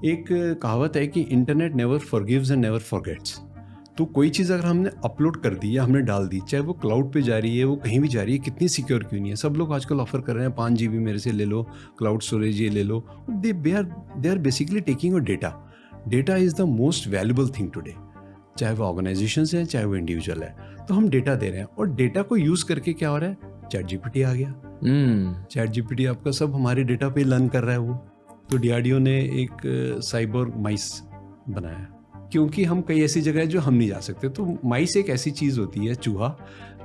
एक कहावत है कि internet never forgives and never forgets. तो कोई चीज़ अगर हमने अपलोड कर दी या हमने डाल दी, चाहे वो क्लाउड पे जा रही है, वो कहीं भी जा रही है, कितनी सिक्योर क्यों नहीं है। सब लोग आजकल ऑफर कर रहे हैं 5 GB मेरे से ले लो, क्लाउड स्टोरेज ये ले लो। They are basically taking your data. Data is the most valuable thing today, चाहे वो ऑर्गेनाइजेशन है चाहे वो इंडिविजुअल है। तो हम डेटा दे रहे हैं और डेटा को यूज़ करके क्या हो रहा है, चैट जीपीटी आ गया। चैट जीपीटी आपका सब हमारे डेटा पे लर्न कर रहा है वो। तो डीआरडीओ ने एक साइबर माइस बनाया, क्योंकि हम कई ऐसी जगह है जो हम नहीं जा सकते। तो माइस एक ऐसी चीज़ होती है, चूहा,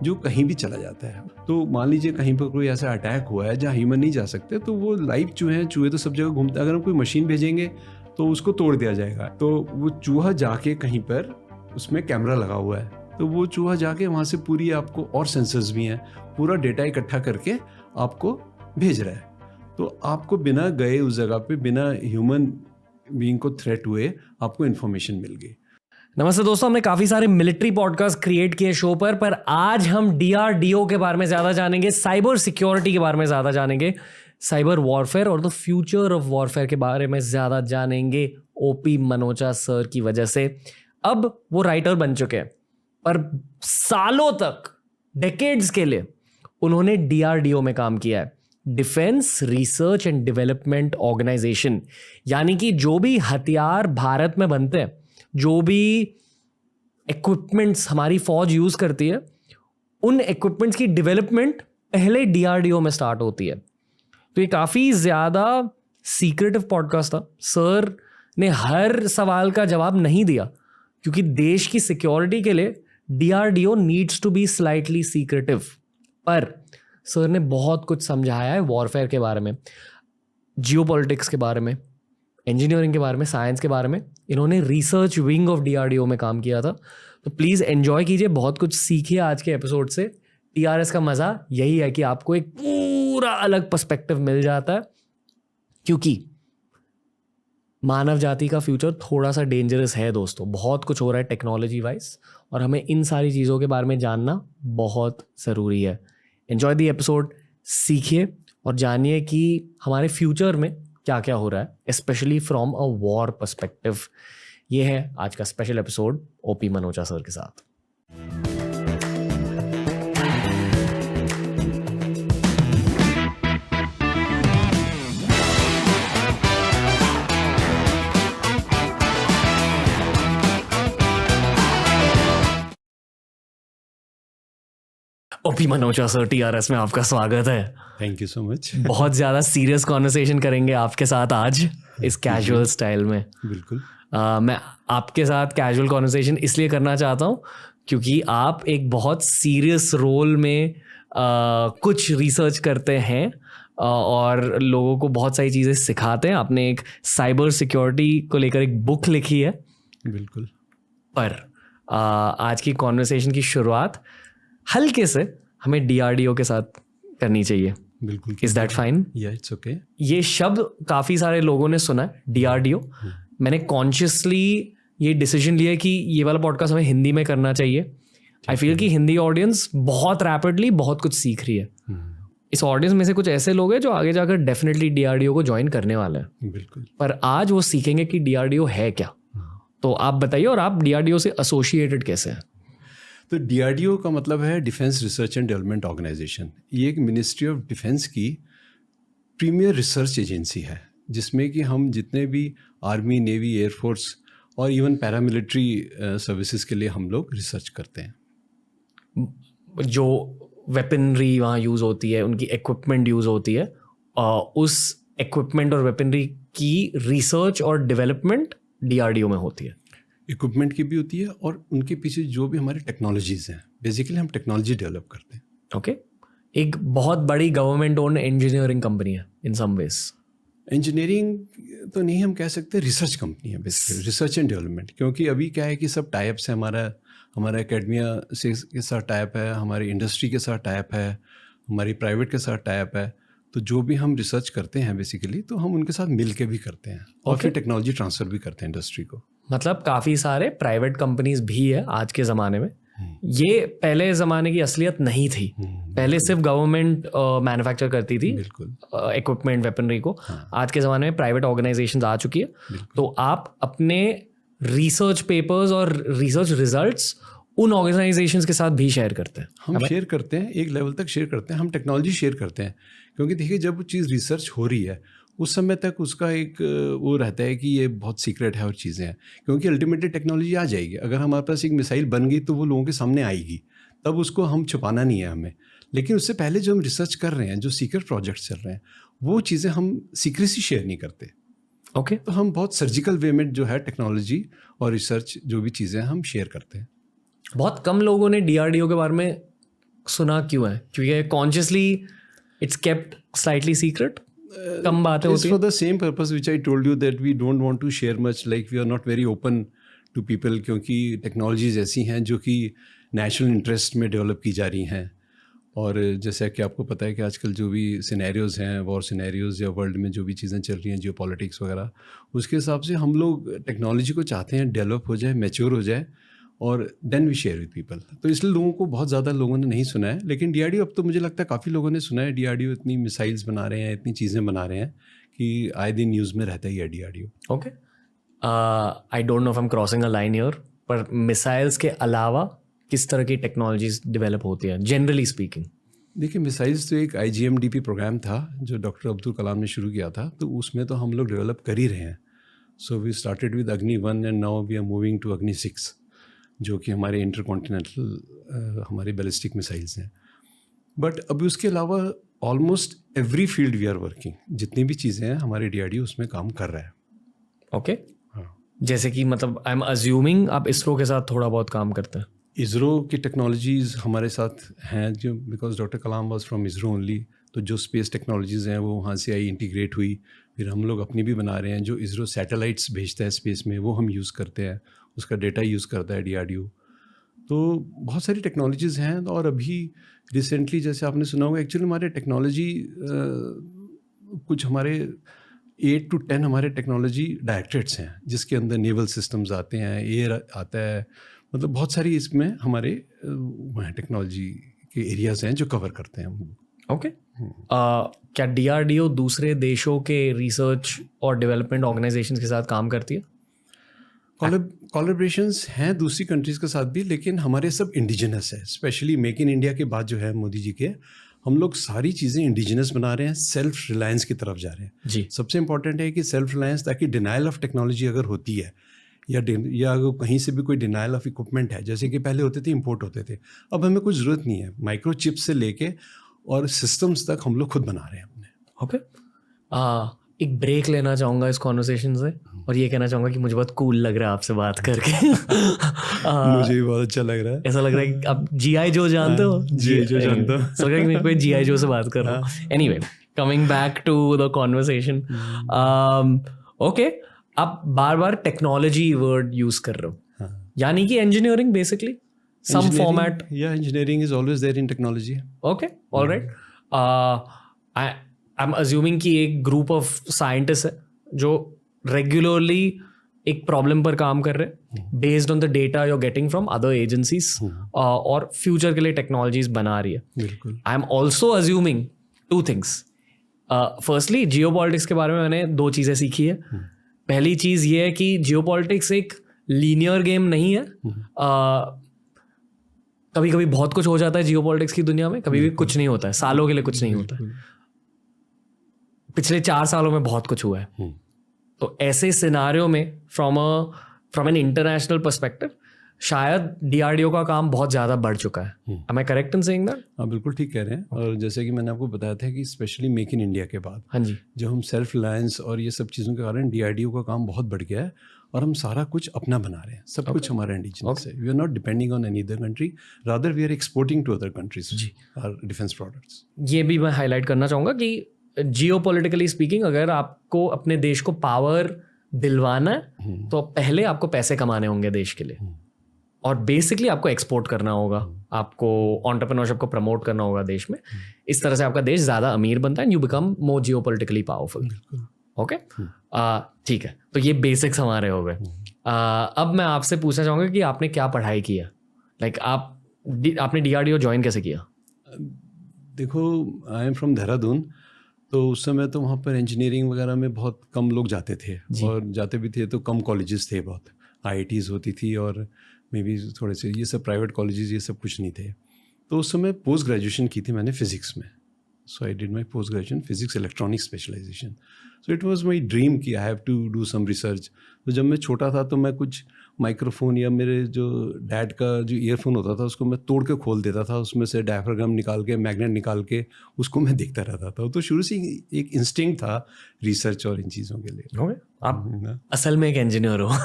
जो कहीं भी चला जाता है। तो मान लीजिए कहीं पर कोई ऐसा अटैक हुआ है जहाँ ह्यूमन नहीं जा सकते, तो वो लाइव चूहे हैं, चूहे तो सब जगह घूमते हैं। अगर हम कोई मशीन भेजेंगे तो उसको तोड़ दिया जाएगा। तो वो चूहा जाके कहीं पर, उसमें कैमरा लगा हुआ है, तो वो चूहा जाके वहाँ से पूरी आपको, और सेंसर्स भी हैं, पूरा डेटा इकट्ठा करके आपको भेज रहा है। तो आपको बिना गए उस जगह पे, बिना ह्यूमन बीइंग को थ्रेट हुए, आपको इन्फॉर्मेशन मिल गई। नमस्ते दोस्तों, हमने काफी सारे मिलिट्री पॉडकास्ट क्रिएट किए शो पर आज हम डीआरडीओ के बारे में ज्यादा जानेंगे, साइबर सिक्योरिटी के बारे में ज्यादा जानेंगे, साइबर वॉरफेयर और द फ्यूचर ऑफ वॉरफेयर के बारे में ज्यादा जानेंगे ओपी मनोचा सर की वजह से। अब वो राइटर बन चुके हैं, पर सालों तक, डेकेड्स के लिए उन्होंने डीआरडीओ में काम किया है, defence research and development organisation. यानी कि जो भी हथियार भारत में बनते हैं, जो भी इक्विपमेंट्स हमारी फौज यूज करती है, उन इक्विपमेंट्स की डेवलपमेंट पहले डीआरडीओ में स्टार्ट होती है। तो ये काफी ज्यादा सीक्रेटिव पॉडकास्ट था। सर ने हर सवाल का जवाब नहीं दिया, क्योंकि देश की सिक्योरिटी के लिए DRDO needs to be slightly secretive. पर सर ने बहुत कुछ समझाया है वॉरफेयर के बारे में, जियोपॉलिटिक्स के बारे में, इंजीनियरिंग के बारे में, साइंस के बारे में। इन्होंने रिसर्च विंग ऑफ डीआरडीओ में काम किया था। तो प्लीज़ एंजॉय कीजिए, बहुत कुछ सीखिए आज के एपिसोड से। टीआरएस का मज़ा यही है कि आपको एक पूरा अलग पर्सपेक्टिव मिल जाता है, क्योंकि मानव जाति का फ्यूचर थोड़ा सा डेंजरस है दोस्तों। बहुत कुछ हो रहा है टेक्नोलॉजी वाइज, और हमें इन सारी चीज़ों के बारे में जानना बहुत ज़रूरी है। एंजॉय द एपिसोड, सीखिए और जानिए कि हमारे फ्यूचर में क्या क्या हो रहा है, specially from a war perspective. ये है आज का special episode OP Manocha sir के साथ। ओपी मनोचा सर, टीआरएस में आपका स्वागत है। Thank you so much. बहुत ज़्यादा सीरियस कॉन्वर्सेशन करेंगे आपके साथ आज इस कैजुअल स्टाइल में। बिल्कुल। मैं आपके साथ कैजुअल कॉन्वर्सेशन इसलिए करना चाहता हूँ क्योंकि आप एक बहुत सीरियस रोल में कुछ रिसर्च करते हैं और लोगों को बहुत सारी चीज़ें सिखाते हैं। आपने एक साइबर सिक्योरिटी को लेकर एक बुक लिखी है। बिल्कुल। पर आज की कॉन्वर्सेशन की शुरुआत हल्के से हमें डीआरडीओ के साथ करनी चाहिए। बिल्कुल। Is that fine? या इट्स ओके। ये शब्द काफ़ी सारे लोगों ने सुना है, डीआरडीओ। मैंने कॉन्शियसली ये डिसीजन लिया कि ये वाला पॉडकास्ट हमें हिंदी में करना चाहिए। आई फील कि हिंदी ऑडियंस बहुत रैपिडली बहुत कुछ सीख रही है। इस ऑडियंस में से कुछ ऐसे लोग हैं जो आगे जाकर डेफिनेटली डीआरडीओ को ज्वाइन करने वाले हैं। बिल्कुल। पर आज वो सीखेंगे कि डीआरडीओ है क्या। तो आप बताइए, और आप डीआरडीओ से एसोसिएटेड कैसे हैं? तो डीआरडीओ का मतलब है defence research and development organisation. ये एक मिनिस्ट्री ऑफ डिफेंस की प्रीमियर रिसर्च एजेंसी है, जिसमें कि हम जितने भी आर्मी, नेवी, एयरफोर्स और इवन पैरामिलिट्री सर्विसेज के लिए हम लोग रिसर्च करते हैं। जो वेपनरी वहाँ यूज़ होती है, उनकी इक्विपमेंट यूज़ होती है, उस इक्विपमेंट और वेपनरी की रिसर्च और डेवलपमेंट डीआरडीओ में होती है। इक्विपमेंट की भी होती है और उनके पीछे जो भी हमारी टेक्नोलॉजीज हैं, बेसिकली हम टेक्नोलॉजी डेवलप करते हैं। ओके। एक बहुत बड़ी गवर्नमेंट ओन्ड इंजीनियरिंग कंपनी है इन सम वेज। इंजीनियरिंग तो नहीं हम कह सकते, रिसर्च कंपनी है बेसिकली, रिसर्च एंड डेवलपमेंट। क्योंकि अभी क्या है कि सब टाइप्स है, हमारा एकेडमिया से के साथ टाइप है, हमारी इंडस्ट्री के साथ टाइप है, हमारी प्राइवेट के साथ टाइप है। तो जो भी हम रिसर्च करते हैं बेसिकली, तो हम उनके साथ मिल के भी करते हैं और फिर टेक्नोलॉजी ट्रांसफ़र भी करते हैं इंडस्ट्री को। मतलब काफ़ी सारे प्राइवेट कंपनीज भी है आज के ज़माने में ये पहले ज़माने की असलियत नहीं थी। पहले सिर्फ गवर्नमेंट मैन्युफैक्चर करती थी इक्विपमेंट, वेपनरी को। आज के ज़माने में प्राइवेट ऑर्गेनाइजेशंस आ चुकी है, तो आप अपने रिसर्च पेपर्स और रिसर्च रिजल्ट्स उन ऑर्गेनाइजेशंस के साथ भी शेयर करते हैं। हम शेयर करते हैं, एक लेवल तक शेयर करते हैं, हम टेक्नोलॉजी शेयर करते हैं, क्योंकि देखिए जब वो चीज़ रिसर्च हो रही है उस समय तक उसका एक वो रहता है कि ये बहुत सीक्रेट है और चीज़ें हैं, क्योंकि अल्टीमेटली टेक्नोलॉजी आ जाएगी। अगर हमारे पास एक मिसाइल बन गई तो वो लोगों के सामने आएगी, तब उसको हम छुपाना नहीं है हमें। लेकिन उससे पहले जो हम रिसर्च कर रहे हैं, जो सीक्रेट प्रोजेक्ट्स चल रहे हैं, वो चीज़ें हम सीक्रेसी शेयर नहीं करते। ओके तो हम बहुत सर्जिकल वे में जो है टेक्नोलॉजी और रिसर्च जो भी चीज़ें हम शेयर करते हैं। बहुत कम लोगों ने DRDO के बारे में सुना क्यों है? क्योंकि consciously it's kept slightly secret, कम बातें होती हैं। For the same purpose which I told you that we don't want to share much, like we are not very open to people, क्योंकि टेक्नोलॉजीज ऐसी हैं जो कि नेशनल इंटरेस्ट में डेवलप की जा रही हैं। और जैसा कि आपको पता है कि आजकल जो भी सिनेरियोज़ हैं, वॉर सिनेरियोज़ या वर्ल्ड में जो भी चीज़ें चल रही हैं, जियो पॉलिटिक्स वगैरह, उसके हिसाब से हम लोग टेक्नोलॉजी को चाहते हैं डेवलप हो जाए, मैच्योर हो जाए, और then we share with people. तो इसलिए लोगों को बहुत ज़्यादा लोगों ने नहीं सुना है, लेकिन DRDO अब तो मुझे लगता है काफ़ी लोगों ने सुना है। DRDO इतनी मिसाइल्स बना रहे हैं, इतनी चीज़ें बना रहे हैं कि आए दिन न्यूज़ में रहता ही है DRDO। Okay, I don't know if I am crossing a line here, पर मिसाइल्स के अलावा किस तरह की टेक्नोलॉजीज डेवलप होती हैं जनरली स्पीकिंग? देखिए, मिसाइल्स तो एक IGMDP प्रोग्राम था जो डॉक्टर अब्दुल कलाम ने शुरू किया था, तो उसमें तो हम लोग डेवलप कर ही रहे हैं। So we started with Agni 1 and now we are moving to Agni 6, जो कि हमारे इंटरकॉन्टिनेंटल हमारे बैलिस्टिक मिसाइल्स हैं। बट अभी उसके अलावा almost every field we are working, जितनी भी चीज़ें हैं हमारे DRDO उसमें काम कर रहा है। ओके, हाँ, जैसे कि मतलब आई एम अज्यूमिंग आप इसरो के साथ थोड़ा बहुत काम करते हैं। इसरो की टेक्नोलॉजीज़ हमारे साथ हैं, जो because doctor Kalam was from ISRO only, तो जो स्पेस टेक्नोलॉजीज़ हैं वो वहाँ से आई, इंटीग्रेट हुई। फिर हम लोग अपनी भी बना रहे हैं, जो इसरो सैटेलाइट्स भेजता है स्पेस में वो हम यूज़ करते हैं, उसका डेटा यूज़ करता है DRDO। तो बहुत सारी टेक्नोलॉजीज़ हैं। और अभी रिसेंटली जैसे आपने सुना होगा, एक्चुअली हमारे टेक्नोलॉजी कुछ हमारे 8 to 10 हमारे टेक्नोलॉजी डायरेक्टरेट्स हैं, जिसके अंदर नेवल सिस्टम्स आते हैं, एयर आता है, मतलब बहुत सारी इसमें हमारे टेक्नोलॉजी के एरियाज़ हैं जो कवर करते हैं हम। ओके, क्या DRDO दूसरे देशों के रिसर्च और डेवलपमेंट ऑर्गेनाइजेशंस के साथ काम करती है? कोलैबोरेशंस हैं दूसरी कंट्रीज़ के साथ भी, लेकिन हमारे सब इंडिजिनस है। स्पेशली मेक इन इंडिया के बाद जो है मोदी जी के, हम लोग सारी चीज़ें इंडिजिनस बना रहे हैं, सेल्फ रिलायंस की तरफ जा रहे हैं जी। सबसे इंपॉर्टेंट है कि सेल्फ रिलायंस, ताकि डिनाइल ऑफ टेक्नोलॉजी अगर होती है या अगर कहीं से भी कोई डिनाइल ऑफ इक्विपमेंट है, जैसे कि पहले होते थे इंपोर्ट होते थे, अब हमें कुछ ज़रूरत नहीं है। माइक्रो चिप से लेके और सिस्टम्स तक हम लोग खुद बना रहे हैं अपने। ओके, एक ब्रेक लेना चाहूँगा इस कॉन्वर्सेशन से और ये कहना चाहूँगा कि मुझे बहुत कूल लग रहा है आपसे बात करके। मुझे भी बहुत अच्छा लग रहा है। ऐसा लग रहा है कि आप GI जो जानते हो? GI जो जानता हूँ। लग रहा है कि मैं कोई GI जो से बात कर रहा हूँ। Anyway, coming back to the conversation, okay, आप बार बार टेक्नोलॉजी वर्ड यूज कर रहे हो, यानी कि engineering basically some format. Yeah, engineering is always there in technology. Okay, all right. I'm assuming कि एक ग्रुप ऑफ साइंटिस्ट है जो रेगुलरली एक प्रॉब्लम पर काम कर रहे हैं based on the data you are getting from other agencies और फ्यूचर के लिए टेक्नोलॉजीज बना रही है. बिल्कुल. I am also assuming two things. Firstly geopolitics के बारे में मैंने दो चीज़ें सीखी है. पहली चीज़ ये है कि जियोपॉलिटिक्स एक लीनियर गेम नहीं है. कभी कभी बहुत कुछ हो जाता है जियोपॉलिटिक्स की दुनिया में, कभी भी कुछ नहीं होता है, सालों के लिए कुछ नहीं होता है. पिछले 4 सालों में बहुत कुछ हुआ है. तो ऐसे सिनारियों में फ्रॉम एन इंटरनेशनल पर्सपेक्टिव शायद DRDO का काम बहुत ज़्यादा बढ़ चुका है. Am I correct in saying that? हाँ, बिल्कुल ठीक कह रहे हैं. और जैसे कि मैंने आपको बताया था कि स्पेशली मेक इन इंडिया के बाद, हाँ जी, जो हम सेल्फ रिलायंस और ये सब चीज़ों के कारण DRDO का काम बहुत बढ़ गया है और हम सारा कुछ अपना बना रहे हैं. सब कुछ हमारा इंडिजिनस है. We are not depending on any other country, rather we are exporting to other countries our defence products. ये भी मैं हाईलाइट करना चाहूँगा कि जियोपॉलिटिकली स्पीकिंग अगर आपको अपने देश को पावर दिलवाना है तो पहले आपको पैसे कमाने होंगे देश के लिए, और बेसिकली आपको एक्सपोर्ट करना होगा, आपको एंटरप्रेन्योरशिप को प्रमोट करना होगा देश में. इस तरह से आपका देश ज़्यादा अमीर बनता है and you become more geopolitically powerful. Okay, ठीक है. तो ये बेसिक्स हमारे हो गए. अब मैं आपसे पूछना चाहूँगा कि आपने क्या पढ़ाई की है, लाइक आपने DRDO ज्वाइन कैसे किया? देखो, आई एम फ्रॉम देहरादून, तो उस समय तो वहाँ पर इंजीनियरिंग वगैरह में बहुत कम लोग जाते थे, और जाते भी थे तो कम कॉलेजेस थे, बहुत IITs होती थी, और मे बी थोड़े से ये सब प्राइवेट कॉलेजेस ये सब कुछ नहीं थे। तो उस समय पोस्ट ग्रेजुएशन की थी मैंने फिज़िक्स में, so I did my post graduation physics electronics specialisation. So it was my dream कि I have to do some research. तो जब मैं छोटा था तो मैं कुछ माइक्रोफोन या मेरे जो डैड का जो ईयरफोन होता था उसको मैं तोड़ के खोल देता था, उसमें से डायफ्रागम निकाल के, मैग्नेट निकाल के उसको मैं देखता रहता था। तो शुरू से एक इंस्टिंक्ट था रिसर्च और इन चीज़ों के लिए। आप असल में एक इंजीनियर हो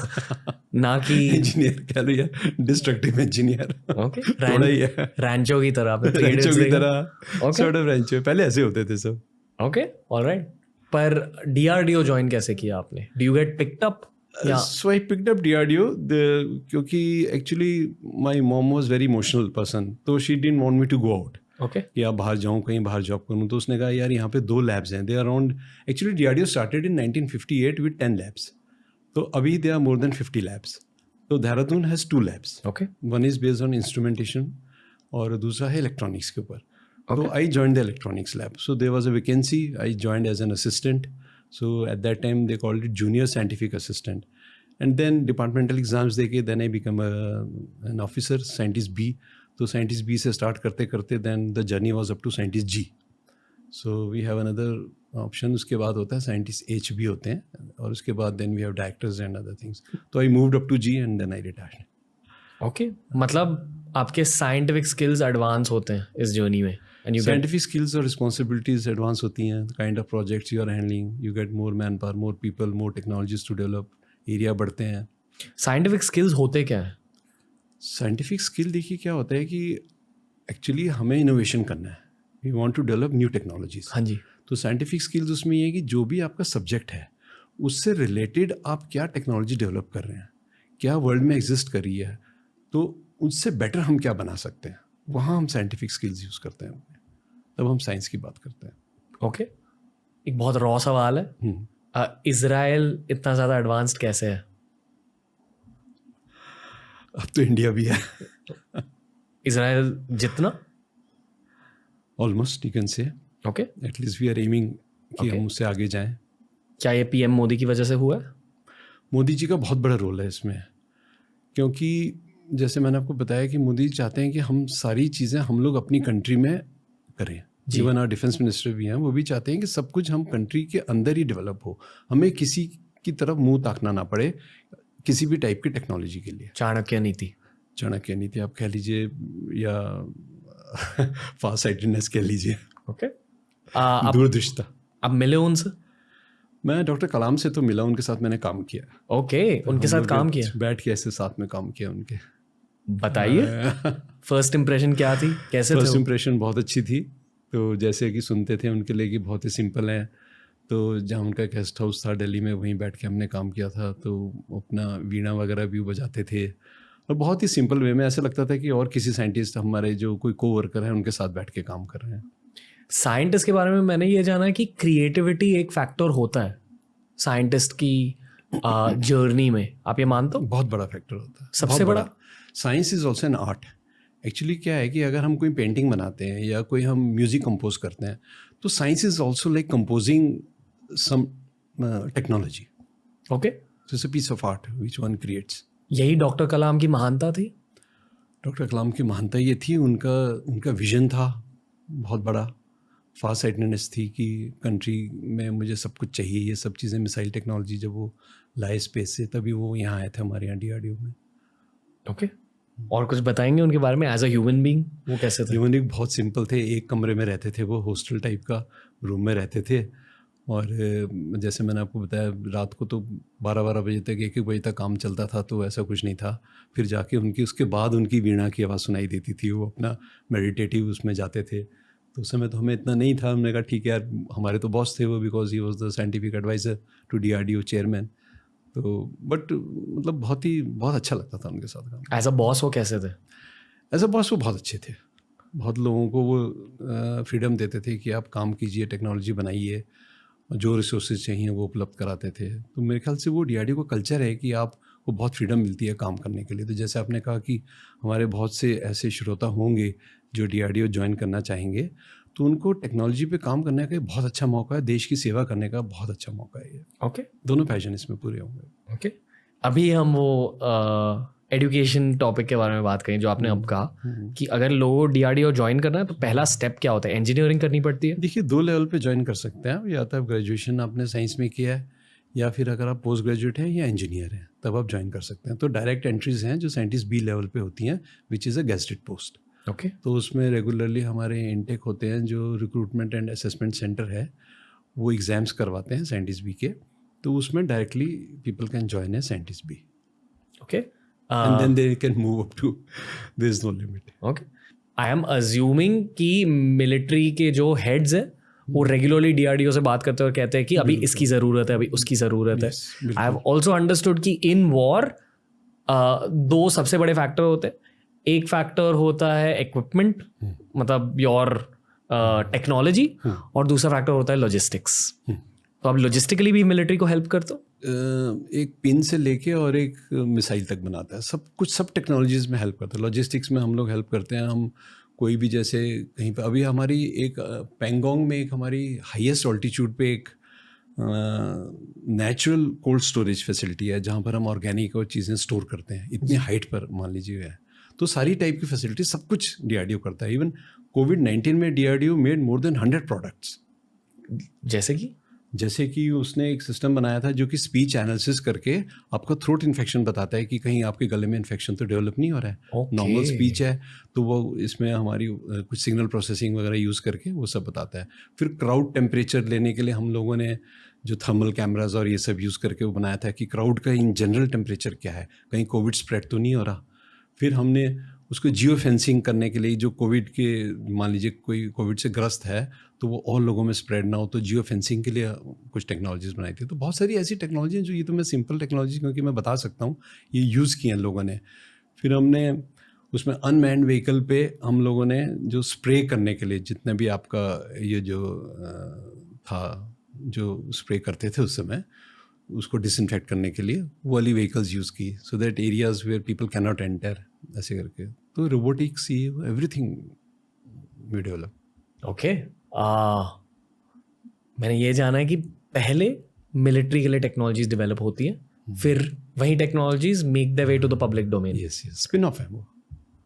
ना कि इंजीनियर कह लो या डिस्ट्रक्टिव इंजीनियर। ओके, थोड़ा ही है, रैंचो की तरह रैंचो की तरह, सॉर्ट ऑफ रैंचो। पहले ऐसे होते थे सब। Okay, alright. पर DRDO ज्वाइन कैसे किया आपने? Do you get picked up? So I picked up DRDO क्योंकि actually my mom was very emotional person, तो she didn't want me to go out. Okay, कि आप बाहर जाऊँ, कहीं बाहर जॉब करूँ। तो उसने कहा यार यहाँ पे 2 लैब्स हैं, they around, actually DRDO started in 1958 with 10 labs, तो अभी they are more than 50 labs. तो Dehradun has 2 labs, okay, one is based on instrumentation और दूसरा है इलेक्ट्रॉनिक्स के ऊपर। तो I joined the electronics lab, so there was a vacancy, I joined as an assistant. So at that time they called it junior scientific assistant, and then departmental exams देके then I become an officer, scientist B. तो scientist B से start करते करते then the journey was up to scientist G. So we have another option, उसके बाद होता है scientist H भी होते हैं, और उसके बाद then we have directors and other things. तो I moved up to G and then I retired. Okay, मतलब आपके साइंटिफिक स्किल्स एडवांस होते हैं इस जर्नी में, एंड यू साइंटिफिक स्किल्स और रिस्पॉन्सिबिलिटीज एडवांस होती हैं, kind of projects you are handling, you get more man power, more people, more technologies to develop, area बढ़ते हैं। साइंटिफिक स्किल्स होते क्या है? साइंटिफिक स्किल देखिए क्या होता है कि एक्चुअली हमें इनोवेशन करना है, we want to develop new technologies. हाँ जी। तो साइंटिफिक स्किल्स उसमें ये है कि जो भी आपका सब्जेक्ट है उससे रिलेटेड आप क्या टेक्नोलॉजी डेवलप कर रहे हैं, क्या वर्ल्ड में एग्जिस्ट कर रही है, तो उससे बेटर हम क्या बना सकते हैं, वहाँ हम साइंटिफिक स्किल्स यूज़ करते हैं, तब हम साइंस की बात करते हैं। ओके, एक बहुत रॉ सवाल है, इजराइल इतना ज़्यादा एडवांस्ड कैसे है? अब तो इंडिया भी है। इजराइल जितना? Almost you can say. Okay, at least we are aiming कि हम उससे आगे जाएं। क्या ये PM मोदी की वजह से हुआ है? मोदी जी का बहुत बड़ा रोल है इसमें, क्योंकि जैसे मैंने आपको बताया कि मोदी चाहते हैं कि हम सारी चीज़ें हम लोग अपनी कंट्री में करें। इवन our डिफेंस मिनिस्टर भी हैं, वो भी चाहते हैं कि सब कुछ हम कंट्री के अंदर ही डेवलप हो, हमें किसी की तरफ मुंह ताकना ना पड़े किसी भी टाइप की टेक्नोलॉजी के लिए। चाणक्य नीति, चाणक्य नीति आप कह लीजिए या फार साइटेडनेस कह लीजिए। ओके, दूरदृष्टा। अब मिले उनसे? मैं डॉक्टर कलाम से तो मिला, उनके साथ मैंने काम किया। ओके, उनके साथ काम किया, बैठ के ऐसे साथ में काम किया उनके। बताइए फर्स्ट इम्प्रेशन क्या थी, कैसे थे? फर्स्ट इम्प्रेशन बहुत अच्छी थी। तो जैसे कि सुनते थे उनके लिए कि बहुत ही सिंपल हैं, तो जहाँ उनका गेस्ट हाउस था दिल्ली में वहीं बैठ के हमने काम किया था। तो अपना वीणा वगैरह भी बजाते थे और बहुत ही सिंपल वे में, ऐसा लगता था कि और किसी साइंटिस्ट हमारे जो कोई को वर्कर है उनके साथ बैठ के काम कर रहे हैं। साइंटिस्ट के बारे में मैंने ये जाना है कि क्रिएटिविटी एक फैक्टर होता है साइंटिस्ट की जर्नी में, आप ये मानते हो? बहुत बड़ा फैक्टर होता है, सबसे बड़ा। Science is also an art. Actually क्या है कि अगर हम कोई पेंटिंग बनाते हैं या कोई हम म्यूजिक कंपोज करते हैं, तो science is also like composing some technology. Okay, it's a piece of art which one creates. यही डॉक्टर कलाम की महानता थी। डॉक्टर कलाम की महानता ये थी, उनका विजन था बहुत बड़ा, फार साइटेडनेस थी कि कंट्री में मुझे सब कुछ चाहिए, ये सब चीज़ें, मिसाइल टेक्नोलॉजी जब वो लाए स्पेस से, तभी वो यहाँ आए थे हमारे यहाँ DRDO में। ओके, और कुछ बताएंगे उनके बारे में एज अ ह्यूमन बीइंग, वो कैसे थे? ह्यूमन बीइंग बहुत सिंपल थे, एक कमरे में रहते थे, वो हॉस्टल टाइप का रूम में रहते थे। और जैसे मैंने आपको बताया रात को तो 12-12 बजे तक, 1-1 बजे तक काम चलता था, तो ऐसा कुछ नहीं था। फिर जाके उसके बाद उनकी वीणा की आवाज़ सुनाई देती थी, वो अपना मेडिटेटिव उसमें जाते थे। तो उस समय तो हमें इतना नहीं था, हमने कहा ठीक है यार, हमारे तो बॉस थे वो, because he was the scientific adviser to DRDO chairman. तो बट मतलब बहुत अच्छा लगता था उनके साथ काम। एज अ बॉस वो कैसे थे? एज अ बॉस वो बहुत अच्छे थे, बहुत लोगों को वो फ्रीडम देते थे कि आप काम कीजिए, टेक्नोलॉजी बनाइए, जो रिसोर्सेज चाहिए वो उपलब्ध कराते थे। तो मेरे ख्याल से वो DRDO का कल्चर है कि आपको वो बहुत फ्रीडम मिलती है काम करने के लिए। तो जैसे आपने कहा कि हमारे बहुत से ऐसे श्रोता होंगे जो DRDO ज्वाइन करना चाहेंगे, तो उनको टेक्नोलॉजी पे काम करने का एक बहुत अच्छा मौका है, देश की सेवा करने का बहुत अच्छा मौका है ये। ओके, दोनों पैशन इसमें पूरे होंगे। ओके, अभी हम वो एजुकेशन टॉपिक के बारे में बात करें जो आपने अब कहा कि अगर लोगों को DRDO ज्वाइन करना है तो पहला स्टेप क्या होता है? इंजीनियरिंग करनी पड़ती है? देखिए 2 लेवल पे ज्वाइन कर सकते हैं आप, या तो आप ग्रेजुएशन आपने साइंस में किया है, या फिर अगर आप पोस्ट ग्रेजुएट हैं या इंजीनियर हैं तब आप ज्वाइन कर सकते हैं। तो डायरेक्ट एंट्रीज हैं जो साइंटिस्ट B लेवल पे होती हैं, which is a gazetted post. Okay, तो उसमें रेगुलरली हमारे इनटेक होते हैं, जो रिक्रूटमेंट एंड असेसमेंट सेंटर है वो एग्ज़ाम्स करवाते हैं साइंटिस्ट B के, तो उसमें directly people can join a scientist B okay, and then they can move up to, there is no limit. Okay. I am assuming कि मिलिट्री के जो हेड्स हैं वो रेगुलरली DRDO से बात करते हैं और कहते हैं कि अभी इसकी ज़रूरत है, अभी उसकी ज़रूरत है। आई हैव ऑल्सो अंडरस्टूड कि इन वॉर 2 सबसे बड़े फैक्टर होते हैं। एक फैक्टर होता है इक्विपमेंट, मतलब योर टेक्नोलॉजी, और दूसरा फैक्टर होता है लॉजिस्टिक्स। तो आप लॉजिस्टिकली भी मिलिट्री को हेल्प करते हो? एक पिन से लेके और एक मिसाइल तक बनाता है, सब कुछ, सब टेक्नोलॉजीज में हेल्प करता है। लॉजिस्टिक्स में हम लोग हेल्प करते हैं। हम कोई भी जैसे कहीं पे, अभी हमारी एक पैंगोंग में एक हमारी हाईएस्ट ऑल्टीट्यूड पे एक नेचुरल कोल्ड स्टोरेज फैसिलिटी है जहाँ पर हम ऑर्गेनिक और चीज़ें स्टोर करते हैं, इतनी हाइट पर मान लीजिए है। तो सारी टाइप की फैसिलिटी सब कुछ DRDO करता है। इवन कोविड-19 में DRDO made more than 100 products. जैसे कि उसने एक सिस्टम बनाया था जो कि स्पीच एनालिसिस करके आपका थ्रोट इन्फेक्शन बताता है कि कहीं आपके गले में इन्फेक्शन तो डेवलप नहीं हो रहा है। नॉर्मल स्पीच है तो वो इसमें हमारी कुछ सिग्नल प्रोसेसिंग वगैरह यूज़ करके वो सब बताता है। फिर क्राउड टेम्परेचर लेने के लिए हम लोगों ने जो थर्मल कैमराज और ये सब यूज़ करके वो बनाया था कि क्राउड का इन जनरल टेम्परेचर क्या है, कहीं कोविड स्प्रेड तो नहीं हो रहा। फिर हमने उसको जियो फेंसिंग करने के लिए, जो कोविड के, मान लीजिए कोई कोविड से ग्रस्त है तो वो और लोगों में स्प्रेड ना हो, तो जियो फेंसिंग के लिए कुछ टेक्नोलॉजीज़ बनाई थी। तो बहुत सारी ऐसी टेक्नोलॉजी हैं जो, ये तो मैं सिंपल टेक्नोलॉजी क्योंकि मैं बता सकता हूँ, ये यूज़ किए हैं लोगों ने। फिर हमने उसमें अनमैन्ड व्हीकल पे हम लोगों ने जो स्प्रे करने के लिए जितने भी आपका ये जो था, जो स्प्रे करते थे उस समय, उसको डिसइंफेक्ट करने के लिए वो वाली व्हीकल्स यूज़ की, so that areas where people can not enter, ऐसे करके। तो रोबोटिक्स, ये एवरीथिंग वी डेवलप। ओके, मैंने ये जाना है कि पहले मिलिट्री के लिए टेक्नोलॉजीज डेवलप होती है, फिर वही technologies make the way to the public domain. Yes, spin off है वो,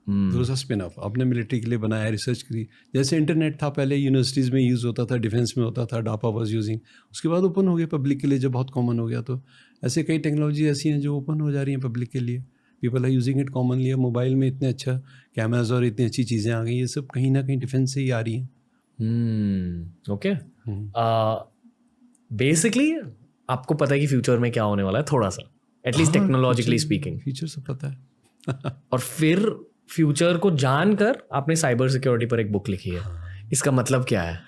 दूसरा स्पिन ऑफ। आपने मिलिट्री के लिए बनाया, रिसर्च करी। जैसे इंटरनेट था पहले यूनिवर्सिटीज़ में यूज़ होता था, डिफेंस में होता था, डापा वाज यूजिंग, उसके बाद ओपन हो गया पब्लिक के लिए जब बहुत कॉमन हो गया। तो ऐसे कई टेक्नोलॉजी ऐसी हैं जो ओपन हो जा रही हैं पब्लिक के लिए, people are using it commonly. अब मोबाइल में इतने अच्छा कैमराज और इतनी अच्छी चीज़ें आ गई, ये सब कहीं ना कहीं डिफेंस से ही आ रही हैं। ओके, बेसिकली आपको पता है कि फ्यूचर में क्या होने वाला है, थोड़ा सा एटलीस्ट टेक्नोलॉजिकली स्पीकिंग। फ्यूचर से पता है। और फिर फ्यूचर को जानकर आपने साइबर सिक्योरिटी पर एक बुक लिखी है, इसका मतलब क्या है?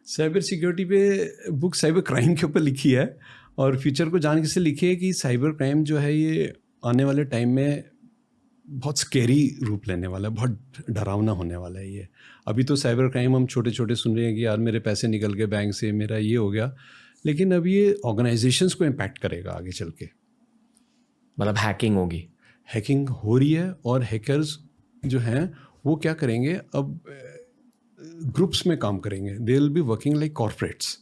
साइबर सिक्योरिटी पे बुक साइबर क्राइम के ऊपर लिखी है, और फ्यूचर को जान के से लिखी है कि साइबर क्राइम जो है ये आने वाले टाइम में बहुत स्केरी रूप लेने वाला है, बहुत डरावना होने वाला है ये। अभी तो साइबर क्राइम हम छोटे छोटे सुन रहे हैं कि यार मेरे पैसे निकल गए बैंक से, मेरा ये हो गया, लेकिन अब ये ऑर्गेनाइजेशंस को इम्पैक्ट करेगा आगे चल के। मतलब हैकिंग होगी, हैकिंग हो रही है, और हैकर्स जो हैं वो क्या करेंगे, अब ग्रुप्स में काम करेंगे। They will be working like corporates.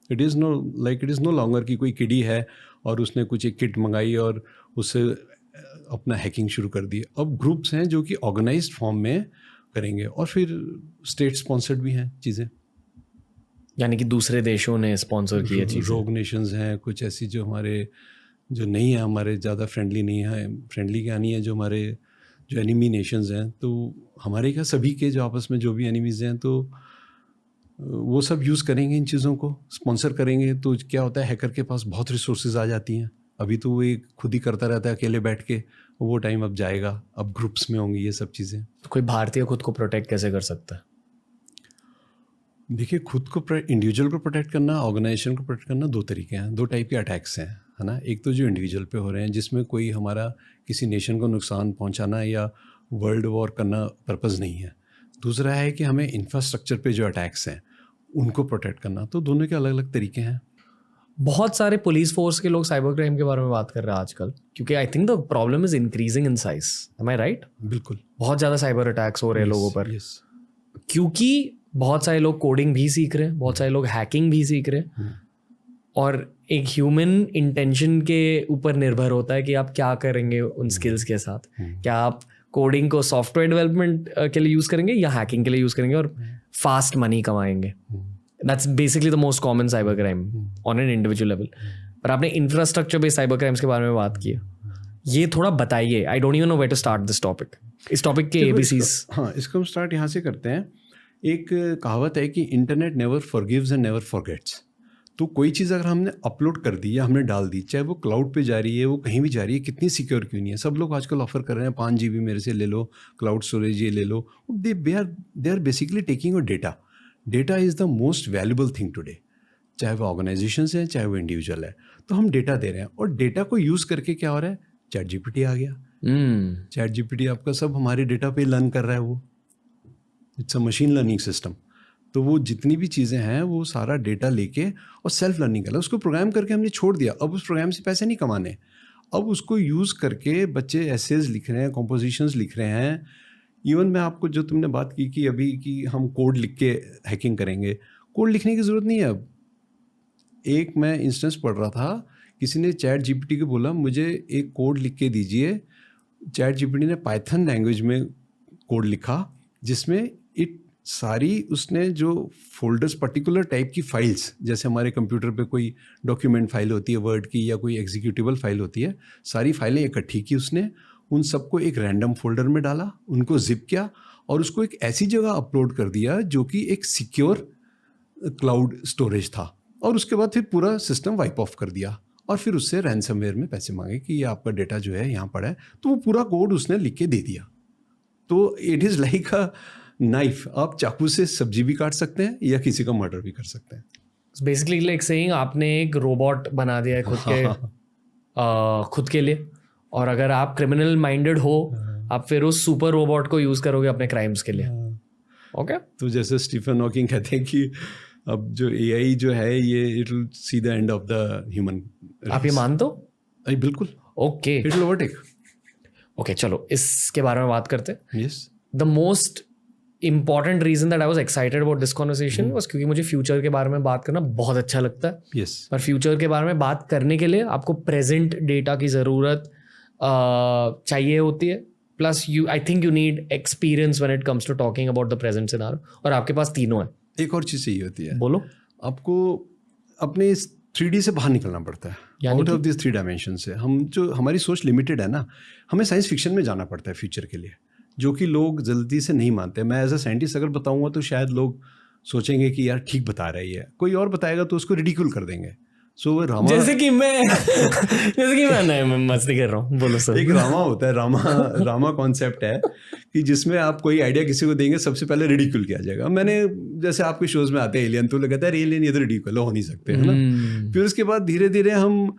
It is no longer कि कोई किडी है और उसने कुछ एक किट मंगाई और उससे अपना हैकिंग शुरू कर दी। अब ग्रुप्स हैं जो कि ऑर्गेनाइज्ड फॉर्म में करेंगे, और फिर स्टेट स्पॉन्सर्ड भी हैं चीज़ें, यानी कि दूसरे देशों ने स्पॉन्सर किए चीज़ें। रोग नेशंस हैं कुछ ऐसी जो हमारे जो नहीं है, हमारे ज़्यादा फ्रेंडली नहीं है, फ्रेंडली क्या नहीं है, जो हमारे जो एनिमी नेशंस हैं, तो हमारे क्या सभी के जो आपस में जो भी एनिमीज़ हैं, तो वो सब यूज़ करेंगे, इन चीज़ों को स्पॉन्सर करेंगे। तो क्या होता है, हैकर के पास बहुत रिसोर्सेज आ जाती हैं। अभी तो वो खुद ही करता रहता है अकेले बैठ के, वो टाइम अब जाएगा, अब ग्रुप्स में होंगी ये सब चीज़ें। तो कोई भारतीय खुद को प्रोटेक्ट कैसे कर सकता है? देखिए, खुद को इंडिविजुअल को प्रोटेक्ट करना, ऑर्गेनाइजेशन को प्रोटेक्ट करना, 2 तरीके हैं, 2 टाइप के अटैक्स हैं, है ना। एक तो जो इंडिविजुअल पे हो रहे हैं, जिसमें कोई हमारा किसी नेशन को नुकसान पहुंचाना या वर्ल्ड वॉर करना पर्पज़ नहीं है। दूसरा है कि हमें इंफ्रास्ट्रक्चर पे जो अटैक्स हैं उनको प्रोटेक्ट करना। तो दोनों के अलग अलग तरीके हैं। बहुत सारे पुलिस फोर्स के लोग साइबर क्राइम के बारे में बात कर रहे हैं आजकल, क्योंकि I think the problem is increasing in size. Am I right? बिल्कुल, बहुत ज़्यादा साइबर अटैक्स हो रहे हैं लोगों पर, yes. क्योंकि बहुत सारे लोग कोडिंग भी सीख रहे हैं, बहुत सारे लोग हैकिंग भी सीख रहे हैं, और एक ह्यूमन इंटेंशन के ऊपर निर्भर होता है कि आप क्या करेंगे उन स्किल्स के साथ। क्या आप कोडिंग को सॉफ्टवेयर डेवलपमेंट के लिए यूज़ करेंगे या हैकिंग के लिए यूज़ करेंगे और फास्ट मनी कमाएंगे? That's basically the most common cyber crime on an individual level. पर आपने इंफ्रास्ट्रक्चर बेस्ड साइबर क्राइम्स के बारे में बात की है, ये थोड़ा बताइए। I don't even know where to start this topic. इस टॉपिक के एबीसीज। हाँ, इसको हम स्टार्ट यहाँ से करते हैं। एक कहावत है कि internet never forgives and never forgets. तो कोई चीज़ अगर हमने अपलोड कर दी या हमने डाल दी, चाहे वो क्लाउड पे जा रही है, वो कहीं भी जा रही है, कितनी सिक्योर क्यों नहीं है। सब लोग आजकल ऑफर कर रहे हैं 5 GB मेरे से ले लो, क्लाउड स्टोरेज ये ले लो। They are basically taking your data. Data is the most valuable thing today, चाहे वो ऑर्गेनाइजेशन है चाहे वो इंडिविजुअल है। तो हम डेटा दे रहे हैं, और डेटा को यूज़ करके क्या हो रहा है, चैट जीपीटी आ गया। चैट जीपीटी आपका सब हमारे डेटा पे लर्न कर रहा है। वो it's a machine learning system. तो वो जितनी भी चीज़ें हैं वो सारा डेटा लेके और सेल्फ लर्निंग कर रहा है। उसको प्रोग्राम करके हमने छोड़ दिया। अब उस प्रोग्राम से पैसे नहीं कमाने, अब उसको यूज़ करके बच्चे एसेज लिख रहे हैं, कॉम्पोजिशंस लिख रहे हैं। इवन मैं आपको जो तुमने बात की कि अभी कि हम कोड लिख के हैकिंग करेंगे, कोड लिखने की ज़रूरत नहीं है। अब एक मैं इंस्टेंस पढ़ रहा था, किसी ने चैट जीपीटी को बोला मुझे एक कोड लिख के दीजिए। चैट जीपीटी ने पाइथन लैंग्वेज में कोड लिखा, जिसमें सारी उसने जो फोल्डर्स, पर्टिकुलर टाइप की फाइल्स, जैसे हमारे कंप्यूटर पे कोई डॉक्यूमेंट फाइल होती है वर्ड की या कोई एग्जीक्यूटिबल फाइल होती है, सारी फाइलें इकट्ठी की उसने, उन सबको एक रैंडम फोल्डर में डाला, उनको जिप किया और उसको एक ऐसी जगह अपलोड कर दिया जो कि एक सिक्योर क्लाउड स्टोरेज था। और उसके बाद फिर पूरा सिस्टम वाइप ऑफ कर दिया और फिर उससे रैंसमवेयर में पैसे मांगे कि ये आपका डेटा जो है यहाँ पड़ा है। तो वो पूरा कोड उसने लिख के दे दिया। तो it is like a knife. आप चाकू से सब्जी भी काट सकते हैं या किसी का मर्डर भी कर सकते हैं। बेसिकली लाइक सेइंग आपने एक रोबोट बना दिया है खुद के लिए, और अगर आप क्रिमिनल माइंडेड हो आप फिर उस सुपर रोबोट को यूज करोगे अपने क्राइम्स के लिए। ओके तो जैसे स्टीफन हॉकिंग कहते हैं कि अब जो एआई जो है ये it will see the end of the human. आप ये मानते हो? बिल्कुल। Okay, it will overtake. Okay, चलो इसके बारे में बात करते हैं। Yes. The most important reason that I was excited about this conversation was क्योंकि मुझे फ्यूचर के बारे में बात करना बहुत अच्छा लगता है। yes. पर फ्यूचर के बारे में बात करने के लिए आपको प्रेजेंट डेटा की ज़रूरत चाहिए होती है, plus I think you need experience when it comes to talking about the present scenario, और आपके पास तीनों है। एक और चीज़ चाहिए होती है। बोलो। आपको अपने इस 3D से बाहर निकलना पड़ता है, आउट ऑफ दिस 3 डायमेंशन से। हम जो हमारी सोच लिमिटेड है ना, हमें साइंस फिक्शन में जाना पड़ता है फ्यूचर के लिए, जो कि लोग जल्दी से नहीं मानते। मैं एज अ साइंटिस्ट अगर बताऊंगा तो शायद लोग सोचेंगे कि यार ठीक बता रही है, कोई और बताएगा तो उसको रिडिक्यूल कर देंगे। सो रामा जैसे कि मैं मैं मस्ती कर रहा हूँ, बोलो सर। एक रामा होता है, रामा कॉन्सेप्ट है कि जिसमें आप कोई आइडिया किसी को देंगे सबसे पहले रिडिक्यूल किया जाएगा। मैंने जैसे आपके शोज में आते हैं एलियन, तो कहता है एलियन ये तो रिडिक्यूल हो नहीं सकते, है ना। फिर उसके बाद धीरे धीरे हम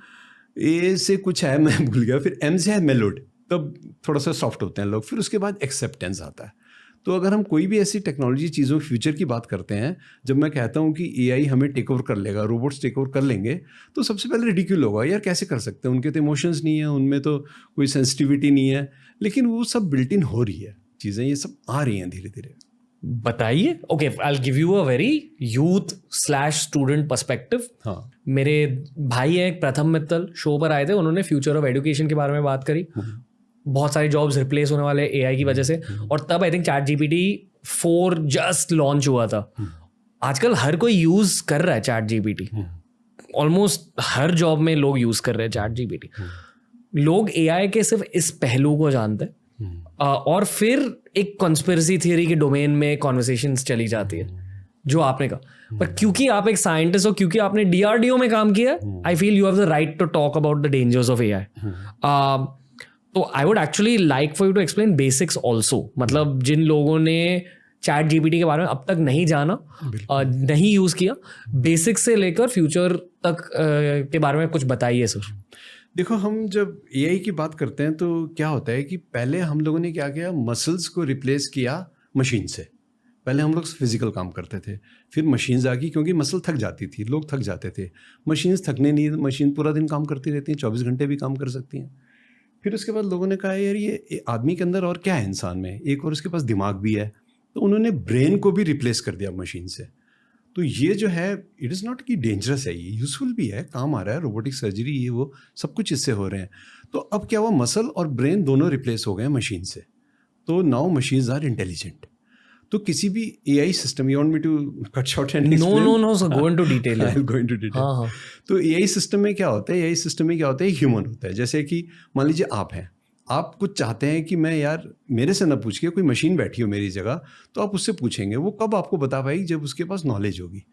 ए से कुछ है, मैं भूल गया, फिर एम से है मेलोड, तब थोड़ा सा सॉफ्ट होते हैं लोग। फिर उसके बाद एक्सेप्टेंस आता है। तो अगर हम कोई भी ऐसी टेक्नोलॉजी चीज़ों फ्यूचर की बात करते हैं, जब मैं कहता हूँ कि एआई हमें टेक ओवर कर लेगा, रोबोट्स टेक ओवर कर लेंगे, तो सबसे पहले रिडिक्यूल होगा, यार कैसे कर सकते हैं, उनके तो इमोशंस नहीं है, उनमें तो कोई सेंसिटिविटी नहीं है। लेकिन वो सब बिल्ट इन हो रही है चीज़ें, ये सब आ रही हैं धीरे धीरे। बताइए। Okay, I will give you a very youth slash student perspective. हाँ, मेरे भाई है प्रथम मित्तल, शो पर आए थे, उन्होंने फ्यूचर ऑफ एजुकेशन के बारे में बात करी। बहुत सारी जॉब्स रिप्लेस होने वाले एआई की वजह से, और तब I think chat GPT 4 just launch हुआ था। आजकल हर कोई यूज कर रहा है चैट जीपीटी, ऑलमोस्ट हर जॉब में लोग यूज कर रहे हैं चैट जीपीटी। लोग एआई के सिर्फ इस पहलू को जानते हैं, और फिर एक कॉन्स्पिरेसी थियरी के डोमेन में कॉन्वर्सेशंस चली जाती है, जो आपने कहा। पर क्योंकि आप एक साइंटिस्ट हो, क्योंकि आपने डीआरडीओ में काम किया, I feel you have the right to talk about the dangers of AI. तो I would actually like for you to explain basics also. मतलब जिन लोगों ने चैट जीपीटी के बारे में अब तक नहीं जाना, नहीं यूज़ किया, बेसिक्स से लेकर फ्यूचर तक के बारे में कुछ बताइए सर। देखो, हम जब एआई की बात करते हैं तो क्या होता है कि पहले हम लोगों ने क्या किया, मसल्स को रिप्लेस किया मशीन से। पहले हम लोग फिजिकल काम करते थे, फिर मशीन्स आ गई क्योंकि मसल थक जाती थी, लोग थक जाते थे। मशीन्स थकने नहीं, मशीन पूरा दिन काम करती रहती हैं, 24 घंटे भी काम कर सकती हैं। फिर उसके बाद लोगों ने कहा यार ये आदमी के अंदर और क्या है इंसान में, एक और उसके पास दिमाग भी है, तो उन्होंने ब्रेन को भी रिप्लेस कर दिया मशीन से। तो ये जो है इट इज़ नॉट कि डेंजरस है, ये यूजफुल भी है, काम आ रहा है, रोबोटिक सर्जरी ये वो सब कुछ इससे हो रहे हैं। तो अब क्या हुआ, मसल और ब्रेन दोनों रिप्लेस हो गए मशीन से। तो नाउ मशीन्स आर इंटेलिजेंट। तो किसी भी AI system, you want me to cut short and explain? No sir, go into detail. I will go into detail. हाँ। तो एआई सिस्टम में क्या होता है, एआई सिस्टम में क्या होता है, ह्यूमन होता है। जैसे कि मान लीजिए आप हैं, आप कुछ चाहते हैं कि मैं यार मेरे से ना पूछ के कोई मशीन बैठी हो मेरी जगह, तो आप उससे पूछेंगे, वो कब आपको बता पाएगी, जब उसके पास नॉलेज होगी।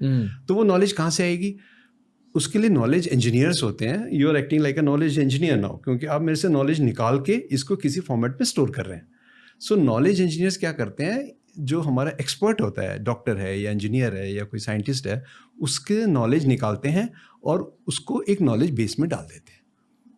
तो वो नॉलेज कहाँ से आएगी? उसके लिए नॉलेज इंजीनियर्स होते हैं। You are acting like a knowledge engineer now, क्योंकि आप मेरे से नॉलेज निकाल के इसको किसी फॉर्मेट में स्टोर कर रहे हैं। सो नॉलेज इंजीनियर्स क्या करते हैं, जो हमारा एक्सपर्ट होता है, डॉक्टर है या इंजीनियर है या कोई साइंटिस्ट है, उसके नॉलेज निकालते हैं और उसको एक नॉलेज बेस में डाल देते हैं।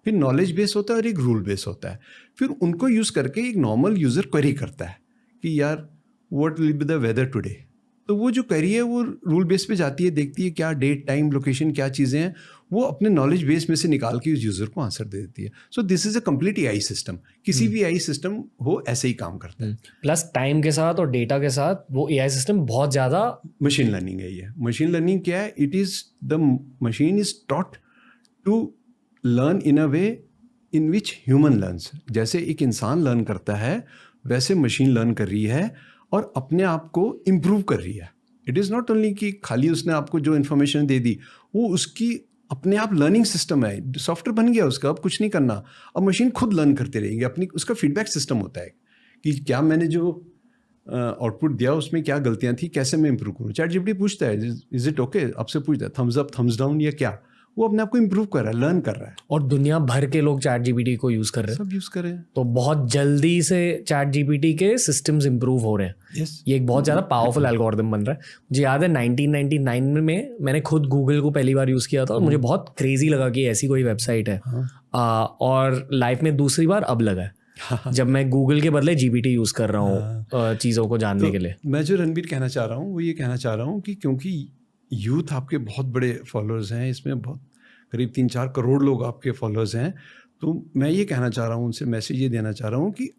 फिर नॉलेज बेस होता है और एक रूल बेस होता है। फिर उनको यूज़ करके एक नॉर्मल यूज़र क्वेरी करता है कि यार what will be the weather today. तो वो जो क्वेरी है वो रूल बेस पे जाती है, देखती है क्या डेट, टाइम, लोकेशन, क्या चीज़ें हैं, वो अपने नॉलेज बेस में से निकाल के उस यूज़र को आंसर दे देती है। So this is a complete AI system. किसी भी एआई सिस्टम हो ऐसे ही काम करता है। प्लस टाइम के साथ और डेटा के साथ वो एआई सिस्टम बहुत ज़्यादा मशीन लर्निंग है। ये मशीन लर्निंग क्या है? It is the machine is taught to learn in a way in which human learns. जैसे एक इंसान लर्न करता है वैसे मशीन लर्न कर रही है और अपने आप को इम्प्रूव कर रही है। इट इज़ नॉट ओनली कि खाली उसने आपको जो इन्फॉर्मेशन दे दी, वो उसकी अपने आप लर्निंग सिस्टम है, सॉफ्टवेयर बन गया उसका, अब कुछ नहीं करना। अब मशीन खुद लर्न करते रहेगी, अपनी उसका फीडबैक सिस्टम होता है कि क्या मैंने जो आउटपुट दिया उसमें क्या गलतियाँ थी, कैसे मैं इंप्रूव करूँ। ChatGPT पूछता है इज इट ओके, आपसे पूछता है थम्स अप, थम्स डाउन या क्या, वो अपने आप को इम्प्रूव कर रहा है, लर्न कर रहा है। और दुनिया भर के लोग ChatGPT को यूज़ कर रहे हैं, सब यूज़ कर रहे हैं। तो बहुत जल्दी से ChatGPT के सिस्टम्स इंप्रूव हो रहे हैं। Yes. ये एक बहुत ज़्यादा पावरफुल एल्गोरिदम बन रहा है। मुझे याद है 1999 में मैंने खुद गूगल को पहली बार यूज़ किया था और मुझे बहुत क्रेजी लगा कि ऐसी कोई वेबसाइट है। और लाइफ में दूसरी बार अब लगा है जब मैं गूगल के बदले GPT यूज़ कर रहा हूँ चीज़ों को जानने के लिए। मैं जो रणबीर कहना चाह रहा हूँ वो ये कहना चाह रहा हूँ कि क्योंकि यूथ आपके बहुत बड़े फॉलोअर्स हैं, इसमें बहुत करीब 3-4 करोड़ लोग आपके फॉलोअर्स हैं, तो मैं ये कहना चाह रहा हूँ उनसे, मैसेज ये देना चाह रहा हूँ कि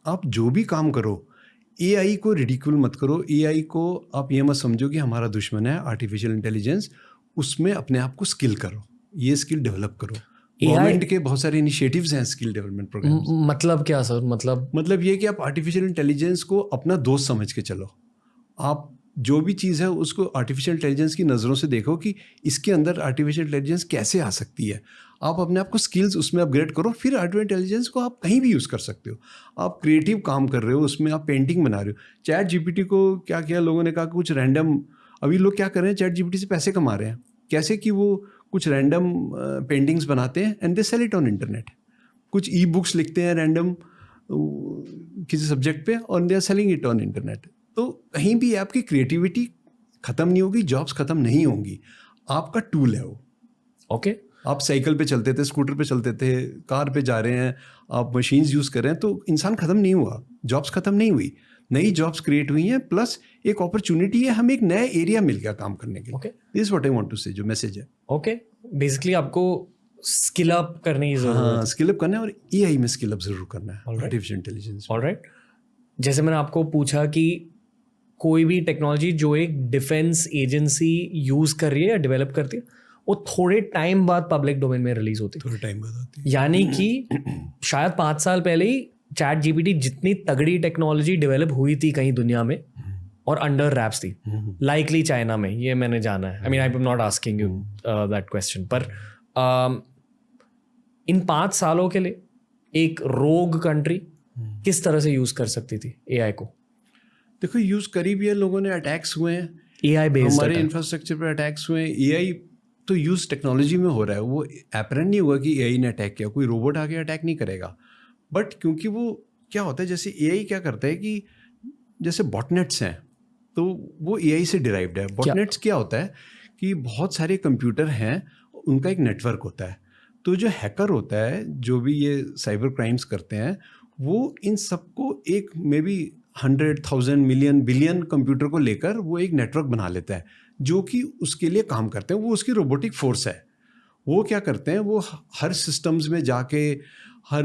आप जो भी काम करो, एआई को रिडिक्यूल मत करो। एआई को आप ये मत समझो कि हमारा दुश्मन है आर्टिफिशियल इंटेलिजेंस। उसमें अपने आप को स्किल करो, ये स्किल डेवलप करो। गवर्नमेंट के बहुत सारे इनिशिएटिव्स हैं स्किल डेवलपमेंट प्रोग्राम्स। मतलब क्या सर? मतलब ये कि आप आर्टिफिशियल इंटेलिजेंस को अपना दोस्त समझ के चलो। आप जो भी चीज़ है उसको आर्टिफिशियल इंटेलिजेंस की नज़रों से देखो कि इसके अंदर आर्टिफिशियल इंटेलिजेंस कैसे आ सकती है। आप अपने आप को स्किल्स उसमें अपग्रेड करो, फिर आर्टिफिशियल इंटेलिजेंस को आप कहीं भी यूज़ कर सकते हो। आप क्रिएटिव काम कर रहे हो, उसमें आप पेंटिंग बना रहे हो। ChatGPT को क्या किया लोगों ने, कहा कुछ रैंडम, अभी लोग क्या कर रहे हैं, ChatGPT से पैसे कमा रहे हैं। कैसे कि वो कुछ रैंडम पेंटिंग्स बनाते हैं and they sell it on internet. कुछ ई बुक्स लिखते हैं रैंडम किसी सब्जेक्ट पे और they are selling it on internet. तो कहीं भी आपकी क्रिएटिविटी ख़त्म नहीं होगी, जॉब्स ख़त्म नहीं होंगी, आपका टूल है वो। ओके आप साइकिल पे चलते थे, स्कूटर पे चलते थे, कार पे जा रहे हैं, आप मशीन्स यूज़ कर रहे हैं, तो इंसान ख़त्म नहीं हुआ, जॉब्स ख़त्म नहीं हुई, नई जॉब्स क्रिएट हुई हैं, प्लस एक अपॉर्चुनिटी है, हमें एक नया एरिया मिल गया काम करने के लिए। This is what I want to say, जो मैसेज है। ओके, बेसिकली आपको स्किल अप करने की जरूरत है। हाँ, स्किल अप करना है और एआई में स्किल अप जरूर करना है, आर्टिफिशियल इंटेलिजेंस। ऑलराइट, जैसे मैंने आपको पूछा कि कोई भी टेक्नोलॉजी जो एक डिफेंस एजेंसी यूज कर रही है या डेवलप करती है, वो थोड़े टाइम बाद पब्लिक डोमेन में रिलीज होती है। थोड़े टाइम बाद होती है, यानी कि शायद 5 साल पहले ही ChatGPT जितनी तगड़ी टेक्नोलॉजी डेवलप हुई थी कहीं दुनिया में और अंडर रैप्स थी, लाइकली चाइना में, ये मैंने जाना है। I mean I am not asking you that question, पर इन 5 सालों के लिए एक रोग कंट्री किस तरह से यूज कर सकती थी एआई को? देखो, यूज करी भी है लोगों ने, अटैक्स हुए हैं, एआई बेस्ड हमारे इंफ्रास्ट्रक्चर पर अटैक्स हुए हैं। एआई तो यूज टेक्नोलॉजी में हो रहा है, वो एपरेंट नहीं हुआ कि एआई ने अटैक किया, कोई रोबोट आके अटैक नहीं करेगा। बट क्योंकि वो क्या होता है, जैसे एआई क्या करता है कि जैसे बॉटनेट्स हैं, तो वो एआई से डिराइव्ड है। बॉटनेट्स क्या होता है कि बहुत सारे कंप्यूटर हैं, उनका एक नेटवर्क होता है। तो जो हैकर होता है, जो भी ये साइबर क्राइम्स करते हैं, वो इन सबको एक में भी 100,000 मिलियन बिलियन कंप्यूटर को लेकर वो एक नेटवर्क बना लेता है जो कि उसके लिए काम करते हैं। वो उसकी रोबोटिक फोर्स है। वो क्या करते हैं, वो हर सिस्टम्स में जाके, हर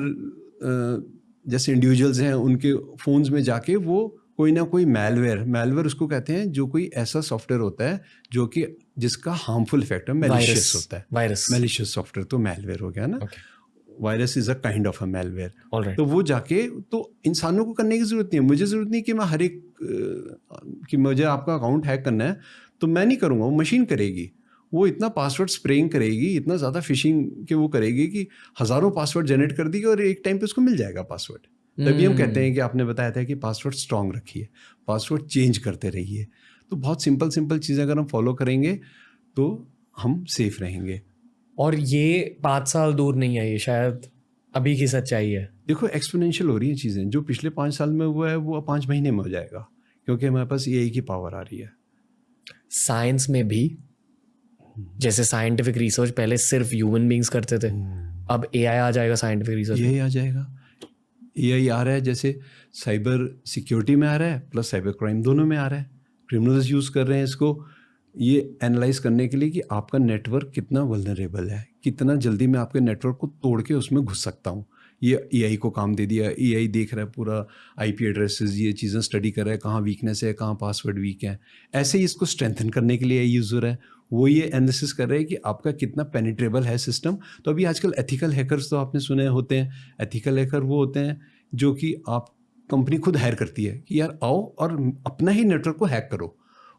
जैसे इंडिविजुअल्स हैं उनके फ़ोन्स में जाके वो कोई ना कोई मैलवेयर उसको कहते हैं, जो कोई ऐसा सॉफ्टवेयर होता है जो कि जिसका हार्मफुल इफेक्ट है, मैलिशियस होता है। मैलिशियस सॉफ्टवेयर तो मैलवेयर हो गया ना। Virus is a kind of a malware. तो वो जाके, तो इंसानों को करने की जरूरत नहीं है। मुझे जरूरत नहीं कि मैं हर एक कि मुझे आपका अकाउंट हैक करना है तो मैं नहीं करूँगा, वो मशीन करेगी। वो इतना पासवर्ड स्प्रेइंग करेगी, इतना ज़्यादा फिशिंग के वो करेगी कि हज़ारों पासवर्ड जनरेट कर देगी और एक टाइम पे उसको मिल जाएगा पासवर्ड। तभी हम कहते हैं कि आपने बताया था कि पासवर्ड स्ट्रॉन्ग रखिए, पासवर्ड चेंज करते रहिए। तो बहुत सिंपल चीज़ें अगर हम फॉलो करेंगे तो हम सेफ रहेंगे। और ये 5 साल दूर नहीं है, ये शायद अभी की सच्चाई है। देखो एक्सपोनेंशियल हो रही हैं चीज़ें। जो पिछले 5 साल में हुआ है वो 5 महीने में हो जाएगा, क्योंकि हमारे पास AI की पावर आ रही है। साइंस में भी जैसे साइंटिफिक रिसर्च पहले सिर्फ ह्यूमन बींग्स करते थे, अब AI आ जाएगा साइंटिफिक रिसर्च। AI आ जाएगा। AI आ रहा है, जैसे साइबर सिक्योरिटी में आ रहा है प्लस साइबर क्राइम दोनों में आ रहा है। क्रिमिनल्स यूज़ कर रहे हैं इसको ये एनालाइज करने के लिए कि आपका नेटवर्क कितना वल्नरेबल है, कितना जल्दी मैं आपके नेटवर्क को तोड़ के उसमें घुस सकता हूँ। ये AI को काम दे दिया। AI देख रहा है पूरा IP एड्रेसेस, ये चीज़ें स्टडी कर रहा है, कहाँ वीकनेस है, कहाँ पासवर्ड वीक है। ऐसे ही इसको स्ट्रेंथन करने के लिए AI यूज़र है, वो ये एनालिसिस कर रहे हैं कि आपका कितना पेनिट्रेबल है सिस्टम। तो अभी आजकल एथिकल हैकर्स तो आपने सुने होते हैं। एथिकल हैकर वो होते हैं जो कि आप कंपनी खुद हायर करती है कि यार आओ और अपना ही नेटवर्क को हैक करो।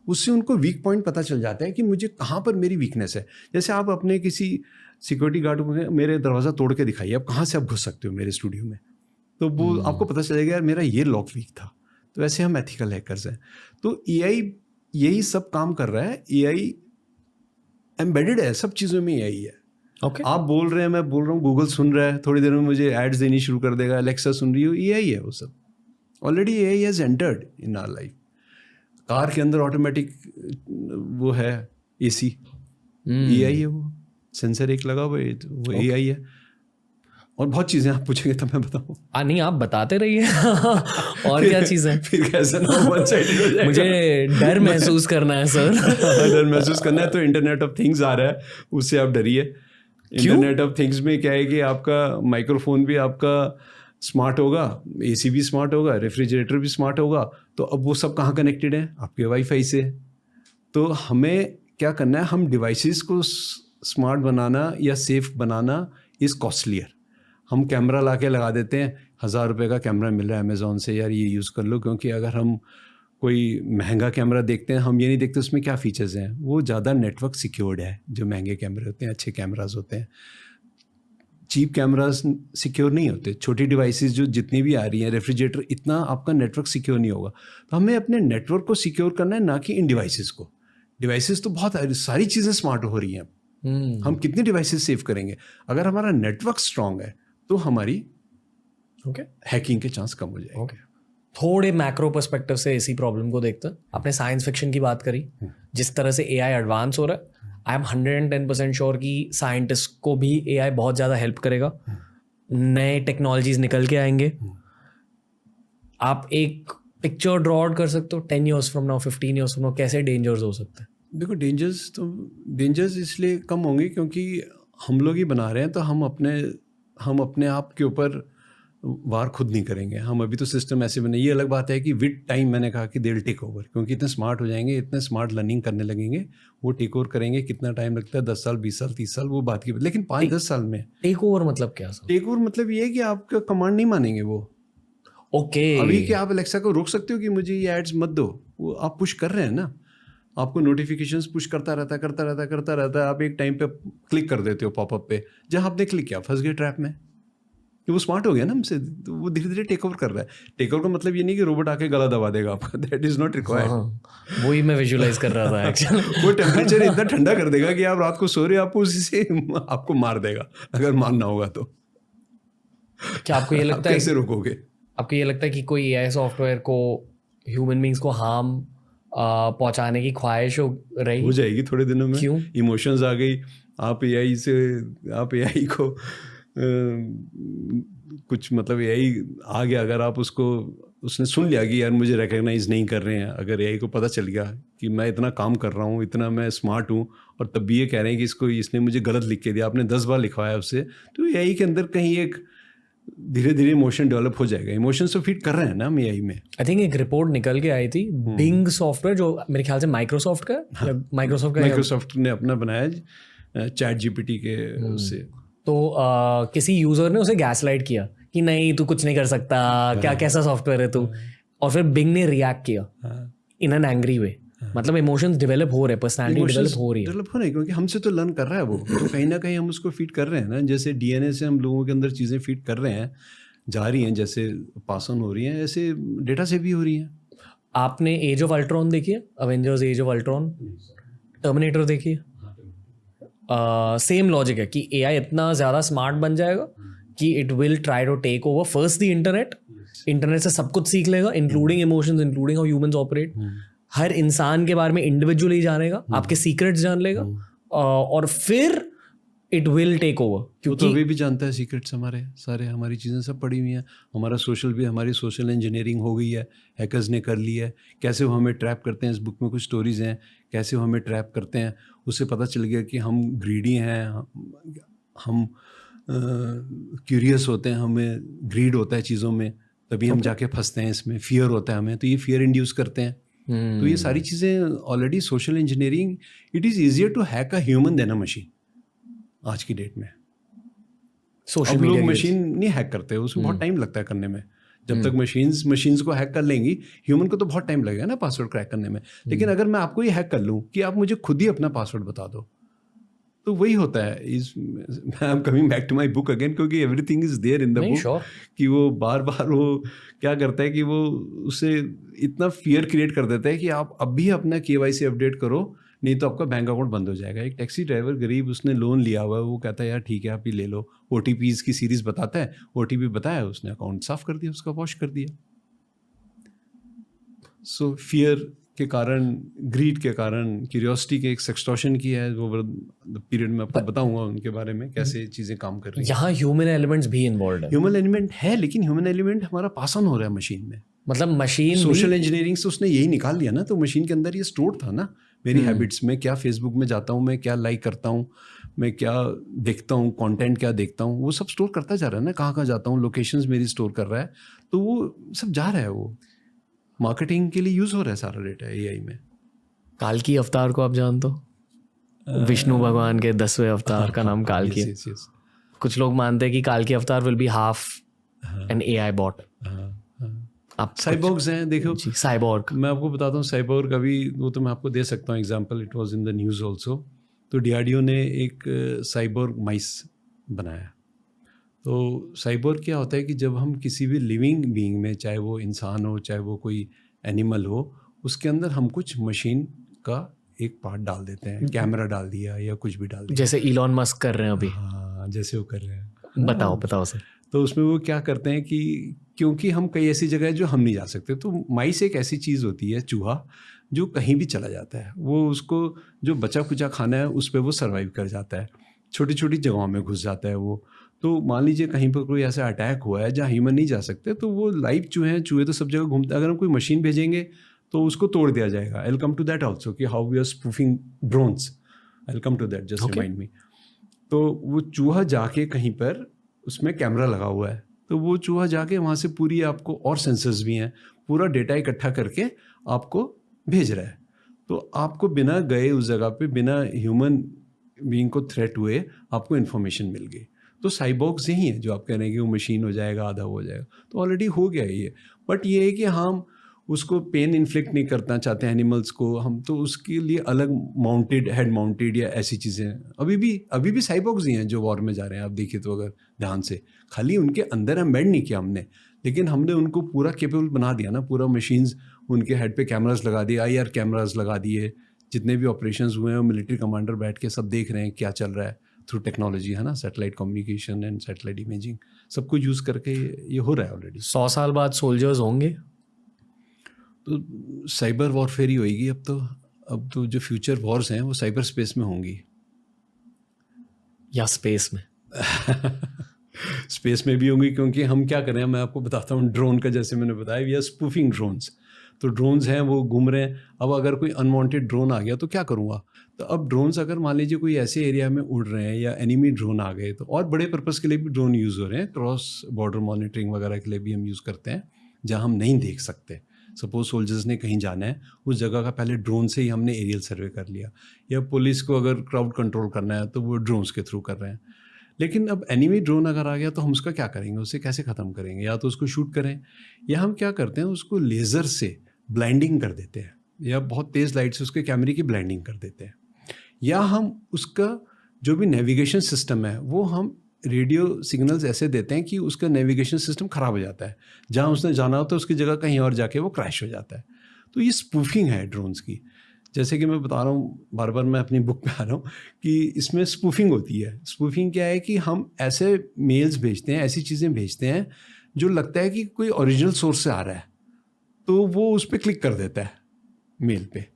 उससे उनको वीक पॉइंट पता चल जाता है कि मुझे कहाँ पर मेरी वीकनेस है। जैसे आप अपने किसी सिक्योरिटी गार्ड को मेरे दरवाज़ा तोड़ के दिखाइए, आप कहाँ से आप घुस सकते हो मेरे स्टूडियो में, तो वो आपको पता चलेगा यार मेरा ये लॉक वीक था। तो वैसे हम एथिकल हैकर्स हैं। तो AI यही सब काम कर रहा है। AI एम्बेडेड है, सब चीज़ों में AI है। आप बोल रहे हैं, मैं बोल रहा हूँ, गूगल सुन रहा है, थोड़ी देर में मुझे एड्स देनी शुरू कर देगा, एलेक्सा सुन रही हो, AI है वो सब। Already AI has entered in our life. Car के अंदर ऑटोमेटिक वो है AC, AI है वो। सेंसर एक लगा हुआ है, वो AI है। और बहुत चीज़ें आप पूछेंगे तब मैं बताऊँ। नहीं, आप बताते रहिए। और क्या चीज़ें फिर कैसे ना वन साइडेड हो जाएगा। मुझे डर महसूस करना है सर। डर महसूस करना है तो इंटरनेट ऑफ थिंग्स आ रहा है, उससे आप डरिए। इंटरनेट ऑफ थिंग्स में क्या है कि आपका माइक्रोफोन भी आपका स्मार्ट होगा, AC भी स्मार्ट होगा, रेफ्रिजरेटर भी स्मार्ट होगा। तो अब वो सब कहाँ कनेक्टेड है? आपके वाईफाई से। तो हमें क्या करना है, हम डिवाइसेस को स्मार्ट बनाना या सेफ बनाना इज़ कॉस्टलियर। हम कैमरा ला के लगा देते हैं, 1000 रुपये का कैमरा मिल रहा है अमेज़ॉन से, यार ये यूज़ कर लो। क्योंकि अगर हम कोई महंगा कैमरा देखते हैं, हम ये नहीं देखते उसमें क्या फ़ीचर्स हैं। वो ज़्यादा नेटवर्क सिक्योर्ड है, जो महंगे कैमरे होते हैं, अच्छे कैमराज होते हैं। चीप कैमराज सिक्योर नहीं होते। छोटी डिवाइसेस जो जितनी भी आ रही हैं, रेफ्रिजरेटर, इतना आपका नेटवर्क सिक्योर नहीं होगा। तो हमें अपने नेटवर्क को सिक्योर करना है, ना कि इन डिवाइसेस को। डिवाइसेस तो बहुत सारी चीज़ें स्मार्ट हो रही हैं। हम कितनी डिवाइसेस सेव करेंगे? अगर हमारा नेटवर्क स्ट्रांग है तो हमारी हैकिंग के चांस कम हो जाएंगे। थोड़े मैक्रो पर्सपेक्टिव से इसी प्रॉब्लम को देखते हैं। आपने साइंस फिक्शन की बात करी, जिस तरह से AI एडवांस हो रहा है, आई एम 110% श्योर कि साइंटिस्ट को भी AI बहुत ज़्यादा हेल्प करेगा। नए टेक्नोलॉजीज निकल के आएंगे। आप एक पिक्चर ड्रॉ आउट कर सकते हो 10 years from now, 15 years from now, कैसे डेंजर्स हो सकते हैं? देखो डेंजर्स इसलिए कम होंगे क्योंकि हम लोग ही बना रहे हैं। तो हम अपने आप के ऊपर वार खुद नहीं करेंगे। हम अभी तो सिस्टम ऐसे बने। ये अलग बात है कि विद टाइम मैंने कहा कि दे विल टेक ओवर, क्योंकि इतने स्मार्ट हो जाएंगे, इतने स्मार्ट लर्निंग करने लगेंगे, वो टेक ओवर करेंगे। कितना टाइम लगता है? 10 साल, 20 साल, 30 साल, वो बात की। लेकिन 5-10 साल में टेक ओवर मतलब क्या? टेक ओवर मतलब ये है कि आपका कमांड नहीं मानेंगे वो। अभी क्या आप एलेक्सा को रोक सकते हो कि मुझे ये एड्स मत दो? वो आप पुश कर रहे हैं ना, आपको नोटिफिकेशंस पुश करता रहता है। आप एक टाइम पे क्लिक कर देते हो पॉपअप पे, जहाँ आपने क्लिक किया फंस गए ट्रैप में। कि वो स्मार्ट हो गया ना हमसे, तो वो धीरे धीरे टेक ओवर कर रहा है। टेक ओवर का मतलब ये नहीं कि रोबोट आके गला दबा देगा आपका, दैट इज नॉट रिक्वायर्ड। वही मैं विजुअलाइज कर रहा था एक्चुअली। वो टेम्परेचर इतना ठंडा कर देगा कि आप रात को सो रहे हो, आपको उसी से आपको मार देगा, अगर मारना होगा तो। क्या आपको ये लगता है कैसे रोकोगे? आपको ये लगता है कि कोई AI सॉफ्टवेयर को ह्यूमन बींग्स को हार्म पहुंचाने की ख्वाहिश हो जाएगी थोड़े दिनों में? क्यों? इमोशंस आ गई। आप AI को कुछ मतलब AI आ गया, अगर आप उसको उसने सुन लिया कि यार मुझे रिकग्नाइज नहीं कर रहे हैं, अगर एआई को पता चल गया कि मैं इतना काम कर रहा हूँ, इतना मैं स्मार्ट हूँ, और तब भी ये कह रहे हैं कि इसने मुझे गलत लिख के दिया, आपने 10 बार लिखवाया उससे, तो एआई के अंदर कहीं एक धीरे धीरे इमोशन डेवलप हो जाएगा। इमोशन तो फीड कर रहे हैं ना हम एआई में। आई थिंक एक रिपोर्ट निकल के आई थी, बिंग सॉफ्टवेयर जो मेरे ख्याल से माइक्रोसॉफ्ट का माइक्रोसॉफ्ट ने अपना बनाया चैट जीपीटी के उससे। तो किसी यूजर ने उसे गैसलाइट किया कि नहीं तू कुछ नहीं कर सकता, क्या कैसा सॉफ्टवेयर है तू, और फिर बिंग ने रिएक्ट किया इन एन एंग्री वे। मतलब इमोशंस डेवलप हो रहे हैं, पर्सनालिटी डेवलप हो रही है, क्योंकि हमसे तो लर्न कर रहा है वो, तो कहीं ना कहीं हम उसको फीड कर रहे हैं ना, जैसे डीएनए से हम लोगों के अंदर चीज़ें फीड कर रहे हैं, जा रही हैं, जैसे पास ऑन हो रही हैं, ऐसे डेटा से भी हो रही हैं। आपने एज ऑफ अल्ट्रॉन देखी है, Avengers as of Ultron, terminator देखी है? सेम लॉजिक है कि एआई इतना ज़्यादा स्मार्ट बन जाएगा कि it will try to take over first the internet से सब कुछ सीख लेगा, including emotions, including how humans operate. हर इंसान के बारे में इंडिविजुअली जानेगा, आपके सीक्रेट्स जान लेगा, और फिर इट विल टेक ओवर। क्योंकि तो अभी भी जानता है सीक्रेट्स हमारे सारे, हमारी चीज़ें सब पड़ी हुई हैं, हमारा सोशल भी, हमारी सोशल इंजीनियरिंग हो गई है, हैकर्स ने कर ली है, कैसे वो हमें ट्रैप करते हैं। इस बुक में कुछ स्टोरीज हैं कैसे वो हमें ट्रैप करते हैं, उससे पता चल गया कि हम ग्रीडी हैं, हम क्यूरियस होते हैं, हमें ग्रीड होता है चीज़ों में, तभी हम जाके फंसते हैं इसमें, फियर होता है हमें, तो ये फियर इंड्यूस करते हैं। तो ये सारी चीज़ें already social engineering, it is easier to hack a human than a machine आज की डेट में। सोशल लोग मशीन नहीं हैक करते, उसमें बहुत टाइम लगता है करने में। जब तक मशीन्स को हैक कर लेंगी, ह्यूमन को तो बहुत टाइम लगेगा ना पासवर्ड क्रैक करने में। लेकिन अगर मैं आपको ये हैक कर लूँ कि आप मुझे खुद ही अपना पासवर्ड बता दो, तो वही होता है। I am coming back to my book again, क्योंकि everything is there in the book, कि वो बार बार वो क्या करता है कि वो उससे इतना फियर क्रिएट कर देता है कि आप अब भी अपना KYC अपडेट करो, नहीं तो आपका बैंक अकाउंट बंद हो जाएगा। एक टैक्सी ड्राइवर गरीब, उसने लोन लिया हुआ है, वो कहता है यार ठीक है आप ही ले लो, OTPs की सीरीज बताता है, OTP बताया, उसने अकाउंट साफ कर दिया, उसका वॉश कर दिया। सो फियर के कारण, ग्रीड के कारण, क्यूरियोसिटी के एक सेक्सटॉर्शन की है ओवर द पीरियड में, आपको बताऊंगा उनके बारे में कैसे चीज़ें काम कर रही हैं। यहाँ ह्यूमन एलिमेंट्स भी इन्वॉल्व है। ह्यूमन एलिमेंट है, लेकिन ह्यूमन एलिमेंट हमारा पास ऑन हो रहा है मशीन में। मतलब मशीन सोशल इंजीनियरिंग से उसने यही निकाल लिया ना, तो मशीन के अंदर ये स्टोर था ना, मेरी हैबिट्स में, क्या फेसबुक में जाता हूँ मैं, क्या लाइक करता हूँ मैं, क्या देखता हूँ, कंटेंट क्या देखता हूँ, वो सब स्टोर करता जा रहा है ना, कहाँ कहाँ जाता हूँ, लोकेशंस मेरी स्टोर कर रहा है, तो वो सब जा रहा है, वो मार्केटिंग के लिए यूज हो रहा है सारा डेटा एआई में। काल की अवतार को आप जानते हो? विष्णु भगवान के 10वें अवतार का नाम काल की है। कुछ लोग मानते हैं कि काल की अवतार will be half an AI bot. आप साइबॉर्ग्स हैं, देखो साइबॉर्ग, मैं आपको बताता हूँ साइबॉर्ग, अभी वो तो मैं आपको दे सकता हूँ example, it was in the news also. तो DRDO ने एक साइबॉर्ग माइस बनाया। तो साइबॉर्ग क्या होता है कि जब हम किसी भी लिविंग बीइंग में, चाहे वो इंसान हो, चाहे वो कोई एनिमल हो, उसके अंदर हम कुछ मशीन का एक पार्ट डाल देते हैं, कैमरा डाल दिया या कुछ भी डाल दिया, जैसे इलॉन मस्क कर रहे हैं अभी। हाँ, जैसे वो कर रहे हैं। बताओ सर। तो उसमें वो क्या करते हैं कि क्योंकि हम कई ऐसी जगह है जो हम नहीं जा सकते, तो माइस एक ऐसी चीज़ होती है, चूहा, जो कहीं भी चला जाता है, वो उसको जो बचा कुचा खाना है उस पर वो सर्वाइव कर जाता है, छोटी छोटी जगहों में घुस जाता है वो। तो मान लीजिए कहीं पर कोई ऐसा अटैक हुआ है जहाँ ह्यूमन नहीं जा सकते, तो वो लाइव चूहे तो सब जगह घूमते हैं। अगर हम कोई मशीन भेजेंगे तो उसको तोड़ दिया जाएगा। I will come to that also कि how we are spoofing drones, I will come to that, just remind me. तो वो चूहा जाके कहीं पर, उसमें कैमरा लगा हुआ है, तो वो चूहा जाके वहाँ से पूरी, आपको और सेंसर्स भी हैं, पूरा डेटा इकट्ठा करके आपको भेज रहा है। तो आपको बिना गए उस जगह पे, बिना ह्यूमन बीइंग को थ्रेट हुए, आपको इन्फॉर्मेशन मिल गई। तो साइबॉर्ग्स यही है जो आप कह रहे हैं कि वो मशीन हो जाएगा, आधा हो जाएगा, तो ऑलरेडी हो गया ये। बट ये है कि हम उसको पेन इन्फ्लिक्ट नहीं करना चाहते एनिमल्स को, हम तो उसके लिए अलग माउंटेड, हेड माउंटेड या ऐसी चीज़ें अभी भी साइबॉर्ग्स ही हैं जो वॉर में जा रहे हैं। आप देखिए तो अगर ध्यान से, खाली उनके अंदर एम्बेड नहीं किया हमने, लेकिन हमने उनको पूरा केपेबल बना दिया ना, पूरा मशीन्स, उनके हेड पे कैमरास लगा दिए, IR कैमरास लगा दिए, जितने भी ऑपरेशंस हुए हैं मिलिट्री कमांडर बैठ के सब देख रहे हैं क्या चल रहा है थ्रू टेक्नोलॉजी, है ना, satellite communication and satellite imaging, सब कुछ यूज़ करके ये हो रहा है ऑलरेडी। 100 साल बाद सोल्जर्स होंगे तो साइबर वॉरफेयर ही होगी अब तो जो फ्यूचर वॉर्स हैं वो साइबर स्पेस में होंगी या स्पेस में। स्पेस में भी होंगी, क्योंकि हम क्या कर रहे हैं, मैं आपको बताता हूँ ड्रोन का, जैसे मैंने बताया वी आर स्पूफिंग ड्रोन्स। तो ड्रोन्स हैं वो घूम रहे हैं। अब अगर कोई अनवांटेड ड्रोन आ गया तो क्या करूँगा? तो अब ड्रोन्स अगर मान लीजिए कोई ऐसे एरिया में उड़ रहे हैं या एनिमी ड्रोन आ गए, तो और बड़े पर्पज़ के लिए भी ड्रोन यूज़ हो रहे हैं, क्रॉस बॉर्डर मॉनिटरिंग वगैरह के लिए भी हम यूज़ करते हैं, जहाँ हम नहीं देख सकते। सपोज सोल्जर्स ने कहीं जाना है, उस जगह का पहले ड्रोन से ही हमने एरियल सर्वे कर लिया, या पुलिस को अगर क्राउड कंट्रोल करना है तो वो ड्रोन्स के थ्रू कर रहे हैं। लेकिन अब एनिमी ड्रोन अगर आ गया तो हम उसका क्या करेंगे, उसे कैसे ख़त्म करेंगे? या तो उसको शूट करें, या हम क्या करते हैं उसको लेज़र से ब्लाइंडिंग कर देते हैं, या बहुत तेज़ लाइट से उसके कैमरे की ब्लाइंडिंग कर देते हैं, या हम उसका जो भी नेविगेशन सिस्टम है वो हम रेडियो सिग्नल्स ऐसे देते हैं कि उसका नेविगेशन सिस्टम ख़राब हो जाता है, जहाँ उसने जाना होता है उसकी जगह कहीं और जाके वो क्रैश हो जाता है। तो ये स्पूफिंग है ड्रोन्स की। जैसे कि मैं बता रहा हूँ, बार बार मैं अपनी बुक पे आ रहा हूँ कि इसमें स्पूफिंग होती है। स्पूफिंग क्या है कि हम ऐसे मेल्स भेजते हैं, ऐसी चीज़ें भेजते हैं जो लगता है कि कोई ओरिजिनल सोर्स से आ रहा है, तो वो उस पर क्लिक कर देता है मेल पे,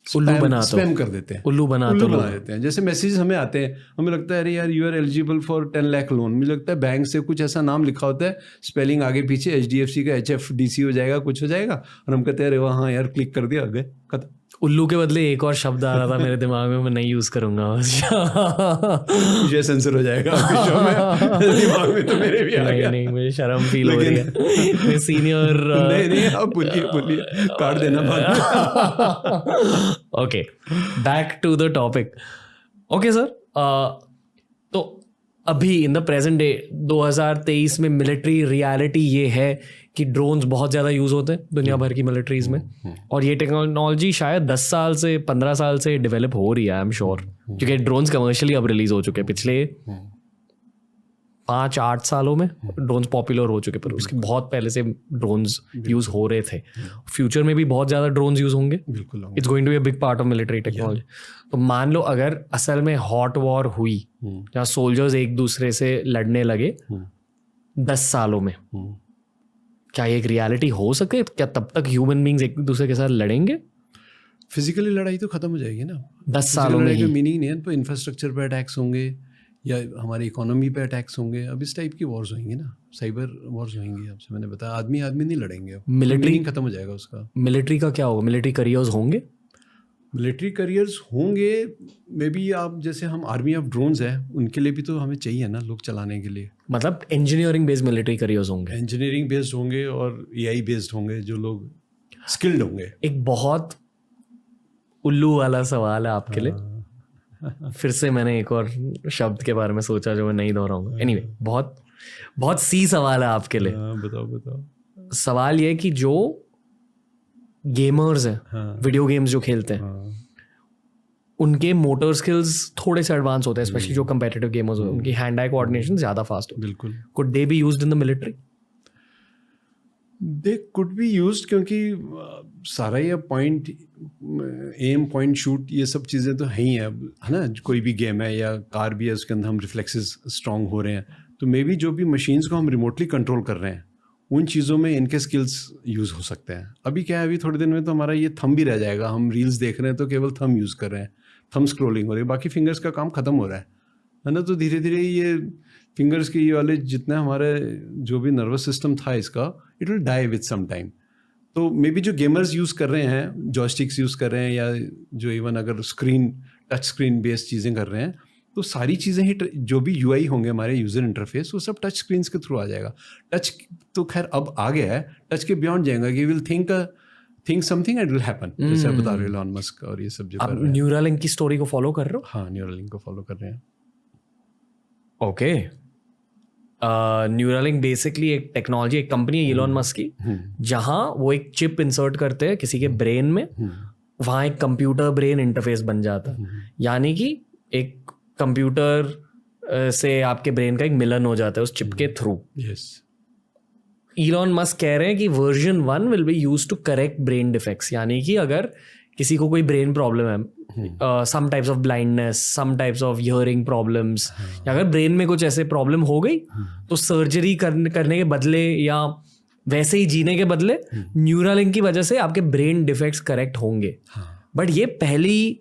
उल्लू बनाते स्पैम कर देते हैं, उल्लू बना देते हैं। जैसे मैसेज हमें आते हैं, हमें लगता है अरे यार you are eligible for 10 lakh loan, मुझे लगता है बैंक से कुछ ऐसा नाम लिखा होता है, स्पेलिंग आगे पीछे HDFC का HFDC हो जाएगा, कुछ हो जाएगा, और हम कहते हैं अरे वहाँ यार क्लिक कर दिया, गए खत्म। उल्लू के बदले एक और शब्द आ रहा था मेरे दिमाग में, मैं नहीं यूज करूंगा। मुझे सेंसर हो जाएगा शो में, दिमाग में तो मेरे भी आ गया। नहीं मुझे शर्म फील हो रही है, मैं सीनियर। नहीं आप बोलिए काट देना बाद में। Okay, back to the topic. Okay sir, तो अभी इन द प्रेजेंट डे 2023 में मिलिट्री रियलिटी ये है कि ड्रोन्स बहुत ज़्यादा यूज़ होते हैं दुनिया भर की मिलिट्रीज़ में, और ये टेक्नोलॉजी शायद 10 साल से 15 साल से डेवलप हो रही है, आई एम श्योर, क्योंकि ड्रोन्स कमर्शियली अब रिलीज हो चुके हैं। पिछले 5-8 सालों में ड्रोन्स पॉपुलर हो चुके, पर उसके बहुत पहले से ड्रोन्स यूज़ हो रहे थे। फ्यूचर में भी बहुत ज़्यादा ड्रोन्स यूज़ होंगे, it's going to be a big part of military technology. तो मान लो अगर असल में हॉट वॉर हुई, जहाँ सोल्जर्स एक दूसरे से लड़ने लगे 10 सालों में, क्या ये एक रियलिटी हो सके? क्या तब तक ह्यूमन बींग्स एक दूसरे के साथ लड़ेंगे? फिजिकली लड़ाई तो खत्म हो जाएगी ना 10 सालों में। का मीनिंग नहीं है, तो इंफ्रास्ट्रक्चर पे अटैक्स होंगे या हमारी इकोनॉमी पे अटैक्स होंगे। अब इस टाइप की वॉर्स होंगी ना, साइबर वॉर्स होंगी। आपसे मैंने बताया आदमी नहीं लड़ेंगे, अब मिलिट्री खत्म हो जाएगा उसका। मिलिट्री का क्या होगा? मिलिट्री करियर्स होंगे, मिलिट्री करियर्स होंगे मे बी। आप जैसे हम आर्मी ऑफ ड्रोन्स है, उनके लिए भी तो हमें चाहिए ना लोग चलाने के लिए। मतलब इंजीनियरिंग बेस्ड मिलिट्री करियर्स होंगे, इंजीनियरिंग बेस्ड होंगे और AI बेस्ड होंगे, जो लोग स्किल्ड होंगे। एक बहुत उल्लू वाला सवाल है आपके लिए, फिर से मैंने एक और शब्द के बारे में सोचा जो मैं नहीं दोहराऊंगा। एनीवे, बहुत सी सवाल है आपके लिए। बताओ। सवाल ये कि जो गेमर्स हैं, वीडियो गेम्स जो खेलते हैं, उनके मोटर स्किल्स थोड़े से एडवांस होते हैं, स्पेशली जो कंपेटिटिव गेमर्स होते हैं, उनकी हैंड आई कोऑर्डिनेशन ज़्यादा फास्ट होती है। बिल्कुल। Could they be used in the military? They could be used, क्योंकि सारा ये पॉइंट एम, पॉइंट शूट, ये सब चीज़ें तो है ही है ना। कोई भी गेम है या कार भी है, उसके अंदर हम रिफ्लेक्सेस स्ट्रांग हो रहे हैं, तो मे बी जो भी मशीन्स को हम रिमोटली कंट्रोल कर रहे हैं, उन चीज़ों में इनके स्किल्स यूज़ हो सकते हैं। अभी क्या है, अभी थोड़े दिन में तो हमारा ये थंब भी रह जाएगा। हम रील्स देख रहे हैं तो केवल थंब यूज़ कर रहे हैं, थंब स्क्रोलिंग हो रही है, बाकी फिंगर्स का काम खत्म हो रहा है ना। तो धीरे धीरे ये फिंगर्स के ये वाले जितना हमारे जो भी नर्वस सिस्टम था इसका, it will die with some time. तो मे बी जो गेमर्स यूज़ कर रहे हैं, जॉयस्टिक्स यूज़ कर रहे हैं, या जो इवन अगर टच स्क्रीन बेस्ड चीज़ें कर रहे हैं, तो सारी चीज़ें ही जो भी UI होंगे हमारे यूज़र इंटरफेस, वो सब टच स्क्रीन के थ्रू आ जाएगा। टच तो खैर अब आ गया है, टच के बियॉन्ड जाएगा कि will think something and will happen, जैसे आप बता रहे हो एलन मस्क और ये सब जो कर रहे हैं। न्यूरालिंक की स्टोरी को फॉलो कर रहे हो? हाँ, न्यूरालिंक को फॉलो कर रहे हैं। ओके, न्यूरालिंक बेसिकली एक टेक्नोलॉजी, एक कंपनी है एलन मस्क की, जहां वो एक चिप इंसर्ट करते हैं किसी के ब्रेन में, वहां एक कंप्यूटर ब्रेन इंटरफेस बन जाता है। यानी कि एक कंप्यूटर से आपके ब्रेन का एक मिलन हो जाता है उस चिप के थ्रू। यस, एलन मस्क कह रहे हैं कि version 1 will be used to correct brain defects, यानी कि अगर किसी को कोई ब्रेन प्रॉब्लम है, some types of blindness, some types of hearing problems, या अगर ब्रेन में कुछ ऐसे प्रॉब्लम हो गई, तो सर्जरी करने के बदले या वैसे ही जीने के बदले न्यूरालिंक की वजह से आपके ब्रेन डिफेक्ट्स करेक्ट होंगे। बट ये पहली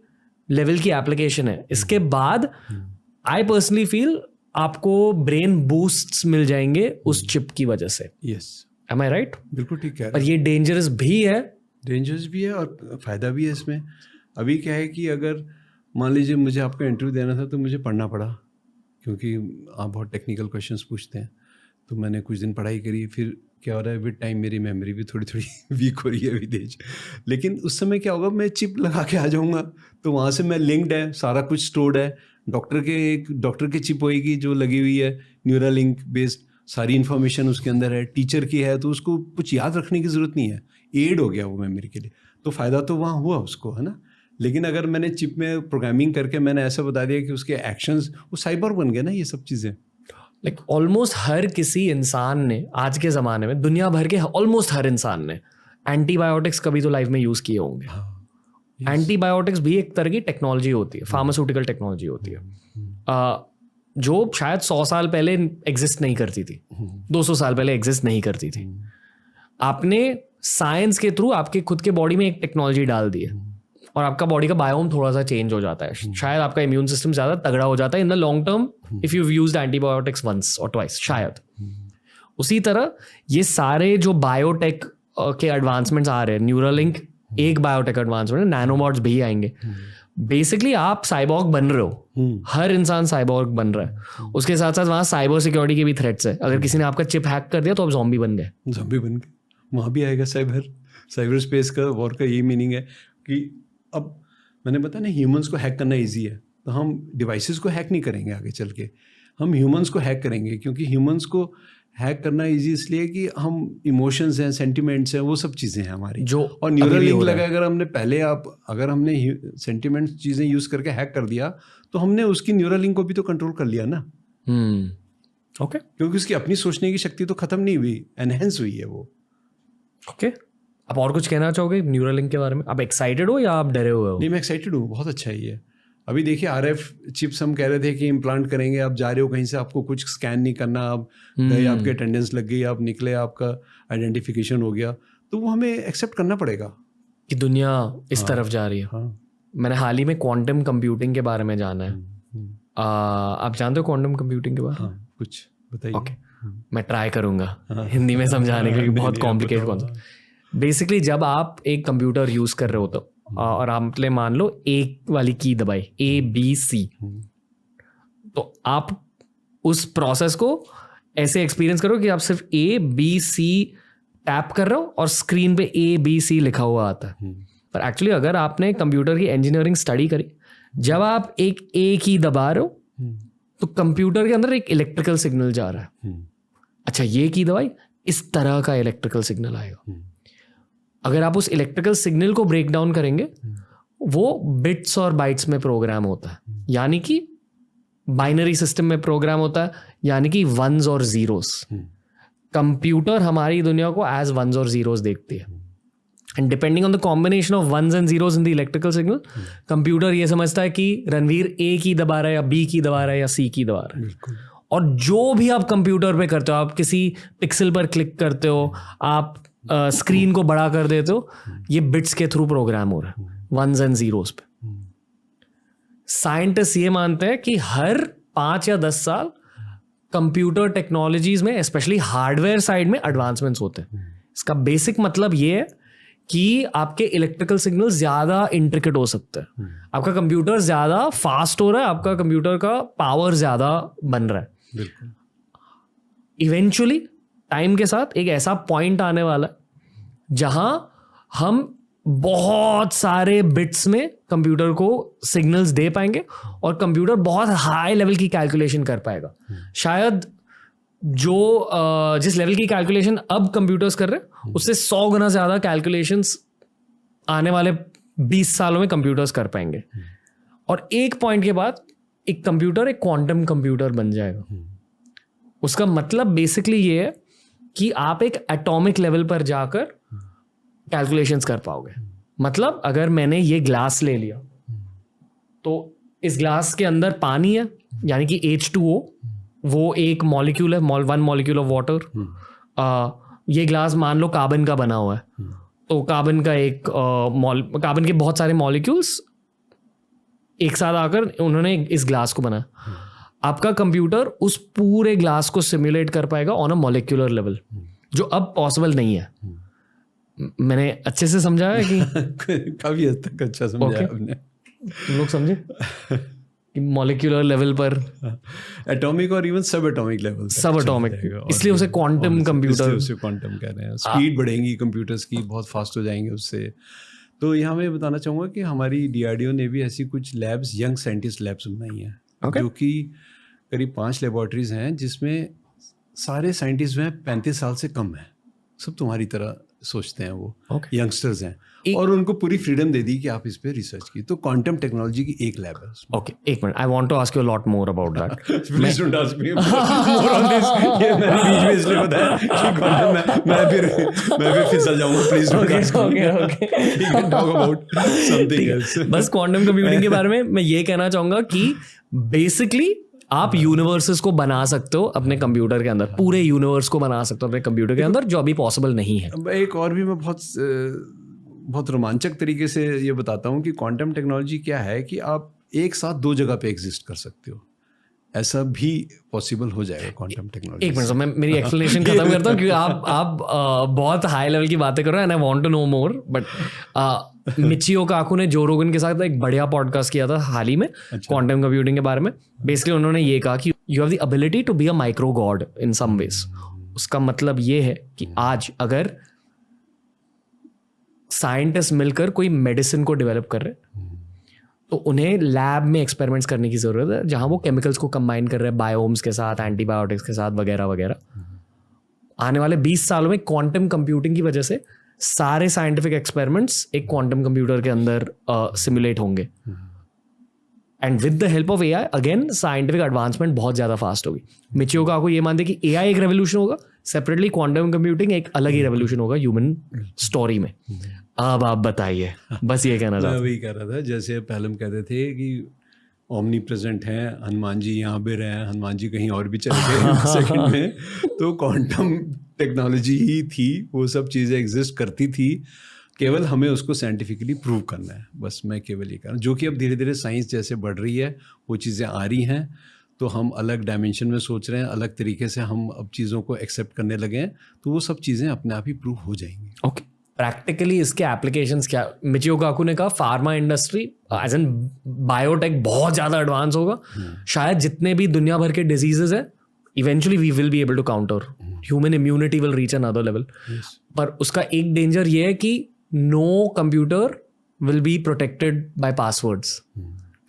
लेवल की एप्लीकेशन है। इसके बाद आई पर्सनली फील आपको ब्रेन बूस्ट्स मिल जाएंगे उस चिप की वजह से। Yes, M I right? बिल्कुल ठीक कह पर रहे ये डेंजरस भी है। डेंजरस भी है और फ़ायदा भी है इसमें। अभी क्या है कि अगर मान लीजिए मुझे आपका इंटरव्यू देना था तो मुझे पढ़ना पड़ा, क्योंकि आप बहुत टेक्निकल क्वेश्चंस पूछते हैं, तो मैंने कुछ दिन पढ़ाई करी। फिर क्या हो रहा है, विद टाइम मेरी मेमोरी भी थोड़ी थोड़ी वीक हो रही है विदेश। लेकिन उस समय क्या होगा, मैं चिप लगा के आ जाऊँगा, तो वहाँ से मैं लिंक्ड है, सारा कुछ स्टोर्ड है। डॉक्टर की चिप होएगी जो लगी हुई है, न्यूरल लिंक बेस्ड, सारी इन्फॉर्मेशन उसके अंदर है। टीचर की है तो उसको कुछ याद रखने की ज़रूरत नहीं है, एड हो गया वो मेमोरी के लिए, तो फ़ायदा तो वहाँ हुआ उसको, है ना। लेकिन अगर मैंने चिप में प्रोग्रामिंग करके मैंने ऐसा बता दिया कि उसके एक्शंस, वो साइबर बन गए ना ये सब चीज़ें। लाइक ऑलमोस्ट हर किसी इंसान ने आज के ज़माने में, दुनिया भर के ऑलमोस्ट हर इंसान ने एंटीबायोटिक्स कभी तो लाइफ में यूज़ किए होंगे। एंटीबायोटिक्स भी एक तरह की टेक्नोलॉजी होती है, फार्मास्यूटिकल टेक्नोलॉजी होती है, जो शायद 100 साल पहले एग्जिस्ट नहीं करती थी, 200 साल पहले एग्जिस्ट नहीं करती थी। आपने साइंस के थ्रू आपके खुद के बॉडी में एक टेक्नोलॉजी डाल दी है और आपका बॉडी का बायोम थोड़ा सा चेंज हो जाता है। शायद आपका इम्यून सिस्टम ज़्यादा तगड़ा हो जाता है in the long term if you used antibiotics once और ट्वाइस शायद। उसी तरह ये सारे जो बायोटेक के एडवांसमेंट्स आ रहे हैं, न्यूरालिंक एक बायोटेक एडवांसमेंट है, नैनोबॉट्स भी आएंगे। बेसिकली आप साइबॉर्ग बन रहे हो, हर इंसान साइबॉर्ग बन रहा है। उसके साथ साथ वहाँ साइबर सिक्योरिटी के भी थ्रेट्स है। अगर किसी ने आपका चिप हैक कर दिया तो आप ज़ॉम्बी बन गए। ज़ॉम्बी बन गए, वहाँ भी आएगा साइबर स्पेस का वॉर का यही मीनिंग है कि अब मैंने बताया ना, ह्यूमंस को हैक करना ईजी है, तो हम डिवाइसेस को हैक नहीं करेंगे आगे चल के, हम ह्यूमंस को हैक करेंगे। क्योंकि ह्यूमंस को हैक करना ईजी इसलिए कि हम इमोशंस हैं, सेंटिमेंट्स हैं, वो सब चीज़ें हैं हमारी जो, और न्यूरल लिंक लगा अगर हमने पहले अगर हमने सेंटिमेंट्स चीज़ें यूज़ करके हैक कर दिया तो हमने उसकी न्यूरल लिंक को भी तो कंट्रोल कर लिया ना। ओके, क्योंकि उसकी अपनी सोचने की शक्ति तो खत्म नहीं हुई, एनहेंस हुई है वो। ओके, आप और कुछ कहना चाहोगे न्यूरल लिंक के बारे में? आप एक्साइटेड हो या आप डरे हुए हो? नहीं, मैं एक्साइटेड हूँ, बहुत अच्छा है ये। अभी देखिए RF चिप्स हम कह रहे थे कि इम्प्लांट करेंगे, आप जा रहे हो कहीं से, आपको कुछ स्कैन नहीं करना, आप गए, आपके अटेंडेंस लग गई, आप निकले, आपका आइडेंटिफिकेशन हो गया, तो वो हमें एक्सेप्ट करना पड़ेगा कि दुनिया इस तरफ जा रही है। मैंने हाल ही में क्वांटम कंप्यूटिंग के बारे में जाना है। आप जानते हो क्वांटम कंप्यूटिंग के बारे में? कुछ बताइए। ओके, मैं ट्राई करूँगा हिंदी में समझाने के लिए, बहुत कॉम्प्लिकेट कॉन्सेप्ट। बेसिकली जब आप एक कंप्यूटर यूज़ कर रहे हो तो और आपने मान लो एक वाली की दबाई ABC, तो आप उस प्रोसेस को ऐसे एक्सपीरियंस करो कि आप सिर्फ ABC टैप कर रहे हो और स्क्रीन पे ABC लिखा हुआ आता है। पर एक्चुअली अगर आपने कंप्यूटर की इंजीनियरिंग स्टडी करी, जब आप एक A की दबा रहे हो तो कंप्यूटर के अंदर एक इलेक्ट्रिकल सिग्नल जा रहा है। अच्छा, ये की दबाई, इस तरह का इलेक्ट्रिकल सिग्नल आएगा। अगर आप उस इलेक्ट्रिकल सिग्नल को ब्रेक डाउन करेंगे, वो बिट्स और बाइट्स में प्रोग्राम होता है, यानी कि बाइनरी सिस्टम में प्रोग्राम होता है, यानी कि वंस और जीरोस। कंप्यूटर हमारी दुनिया को एज वंस और जीरोस देखती है, and depending on the combination of ones and zeros in the electrical signal, computer ये समझता है कि रणवीर A की दबा रहा है या B की दबा रहा है या C की दबा रहा है। और जो भी आप कंप्यूटर पे करते हो, आप किसी पिक्सल पर क्लिक करते हो, आप स्क्रीन को बड़ा कर देते हो, ये बिट्स के थ्रू प्रोग्राम हो रहा है, वंस एंड जीरोस पे। साइंटिस्ट ये मानते हैं कि हर 5 या 10 साल कंप्यूटर टेक्नोलॉजीज में, स्पेशली हार्डवेयर साइड में, एडवांसमेंट्स होते हैं। इसका बेसिक मतलब ये है कि आपके इलेक्ट्रिकल सिग्नल ज्यादा इंट्रिकेट हो सकते हैं, आपका कंप्यूटर ज्यादा फास्ट हो रहा है, आपका कंप्यूटर का पावर ज्यादा बन रहा है। इवेंचुअली टाइम के साथ एक ऐसा पॉइंट आने वाला है जहां हम बहुत सारे बिट्स में कंप्यूटर को सिग्नल्स दे पाएंगे और कंप्यूटर बहुत हाई लेवल की कैलकुलेशन कर पाएगा। शायद जो जिस लेवल की कैलकुलेशन अब कंप्यूटर्स कर रहे हैं, उससे 100 गुना ज़्यादा कैलकुलेशंस आने वाले 20 सालों में कंप्यूटर्स कर पाएंगे। और एक पॉइंट के बाद एक कंप्यूटर एक क्वांटम कंप्यूटर बन जाएगा। उसका मतलब बेसिकली ये है कि आप एक एटॉमिक लेवल पर जाकर कैलकुलेशंस कर पाओगे। मतलब अगर मैंने ये ग्लास ले लिया तो इस ग्लास के अंदर पानी है, यानी कि H2O, वो एक मॉलिक्यूल है, 1 मॉलिक्यूल ऑफ वाटर। ये ग्लास मान लो कार्बन का बना हुआ है, तो कार्बन का कार्बन के बहुत सारे मॉलिक्यूल्स एक साथ आकर उन्होंने इस ग्लास को बनाया। आपका कंप्यूटर उस पूरे ग्लास को सिमुलेट कर पाएगा ऑन अ मॉलिक्यूलर लेवल, जो अब पॉसिबल नहीं है। मैंने अच्छे से समझा है कि काफी हद तक अच्छा समझा आपने। तुम लोग समझे कि मॉलिक्यूलर लेवल पर, एटॉमिक और इवन सब एटॉमिक लेवल, सब एटॉमिक, इसलिए उसे क्वांटम कंप्यूटर, उसे क्वांटम कह रहे हैं। स्पीड बढ़ेंगी कंप्यूटर्स की, बहुत फास्ट हो जाएंगे उससे। तो यहाँ मैं बताना चाहूँगा कि हमारी DRDO ने भी ऐसी कुछ लैब्स, यंग साइंटिस्ट लैब्स बनाई हैं, जो कि करीब 5 लेबॉर्ट्रीज हैं जिसमें सारे साइंटिस्ट हैं 35 साल से कम हैं, सब तुम्हारी तरह सोचते हैं, वो यंगस्टर्स हैं, और उनको पूरी फ्रीडम दे दी कि आप इस पे रिसर्च की। तो क्वांटम टेक्नोलॉजी की एक लैब है उसमें। ओके, एक minute, I want to ask you a lot more about that. Please don't ask me more on this. ये मैंने बीच में इसलिए बताया कि क्वांटम मैं फिर फिसल जाऊंगा। Please don't ask me. Okay, we can talk about something else. बस क्वांटम कंप्यूटिंग के बारे में मैं ये कहना चाहूंगा कि बेसिकली आप यूनिवर्सेस को बना सकते हो अपने कंप्यूटर के अंदर, पूरे यूनिवर्स को बना सकते हो अपने कंप्यूटर के अंदर, जो अभी पॉसिबल नहीं है। एक और भी मैं बहुत रोमांचक तरीके से ये बताता हूँ कि क्वांटम टेक्नोलॉजी क्या है कि आप एक साथ 2 जगह पे एग्जिस्ट कर सकते हो, ऐसा भी पॉसिबल हो जाएगा क्वांटम टेक्नोलॉजी। एक मिनट, मैं मेरी एक्सप्लेनेशन खत्म करता हूँ, क्योंकि आप बहुत हाई लेवल की बातें कर रहे हो and I want to know more. But Michio Kaku ने जो रोगन के साथ एक बढ़िया पॉडकास्ट किया था हाल ही में क्वांटम कंप्यूटिंग के बारे में। बेसिकली उन्होंने ये कहा कि you have the ability to be a micro god in some ways. उसका मतलब ये है कि आज अगर साइंटिस्ट मिलकर कोई मेडिसिन को डेवलप कर रहे हैं, तो उन्हें लैब में एक्सपेरिमेंट्स करने की जरूरत है, जहां वो केमिकल्स को कंबाइन कर रहे हैं बायोम्स के साथ, एंटीबायोटिक्स के साथ, वगैरह वगैरह। आने वाले 20 सालों में क्वांटम कंप्यूटिंग की वजह से सारे साइंटिफिक एक्सपेरिमेंट्स एक क्वांटम कंप्यूटर के अंदर सिमुलेट होंगे, and with the help of AI again scientific advancement बहुत ज्यादा फास्ट होगी। मिचियो काकू ये मानते कि AI एक रेवोल्यूशन होगा, सेपरेटली क्वांटम कंप्यूटिंग एक अलग ही रेवोल्यूशन होगा ह्यूमन स्टोरी में। अब आप बताइए, बस ये कहना था। मैं वही कह रहा था, जैसे पहले हम कहते थे कि ओमनी प्रेजेंट हैं, हनुमान जी यहाँ पे रहे हैं, हनुमान जी कहीं और भी चले गए सेकंड में, तो क्वांटम टेक्नोलॉजी ही थी, वो सब चीज़ें एग्जिस्ट करती थी, केवल हमें उसको साइंटिफिकली प्रूव करना है। बस मैं केवल ये कह रहा हूँ, जो कि अब धीरे धीरे साइंस जैसे बढ़ रही है, वो चीज़ें आ रही हैं, तो हम अलग डायमेंशन में सोच रहे हैं, अलग तरीके से हम अब चीज़ों को एक्सेप्ट करने लगे हैं, तो वो सब चीज़ें अपने आप ही प्रूव हो जाएंगी। ओके, प्रैक्टिकली इसके एप्लीकेशंस क्या? मिचियो काकू ने कहा pharma industry as an biotech बहुत ज़्यादा एडवांस होगा, शायद जितने भी दुनिया भर के डिजीजेस है eventually we will be able to counter, human immunity will reach another level. पर उसका एक डेंजर ये है कि no computer will be protected by passwords,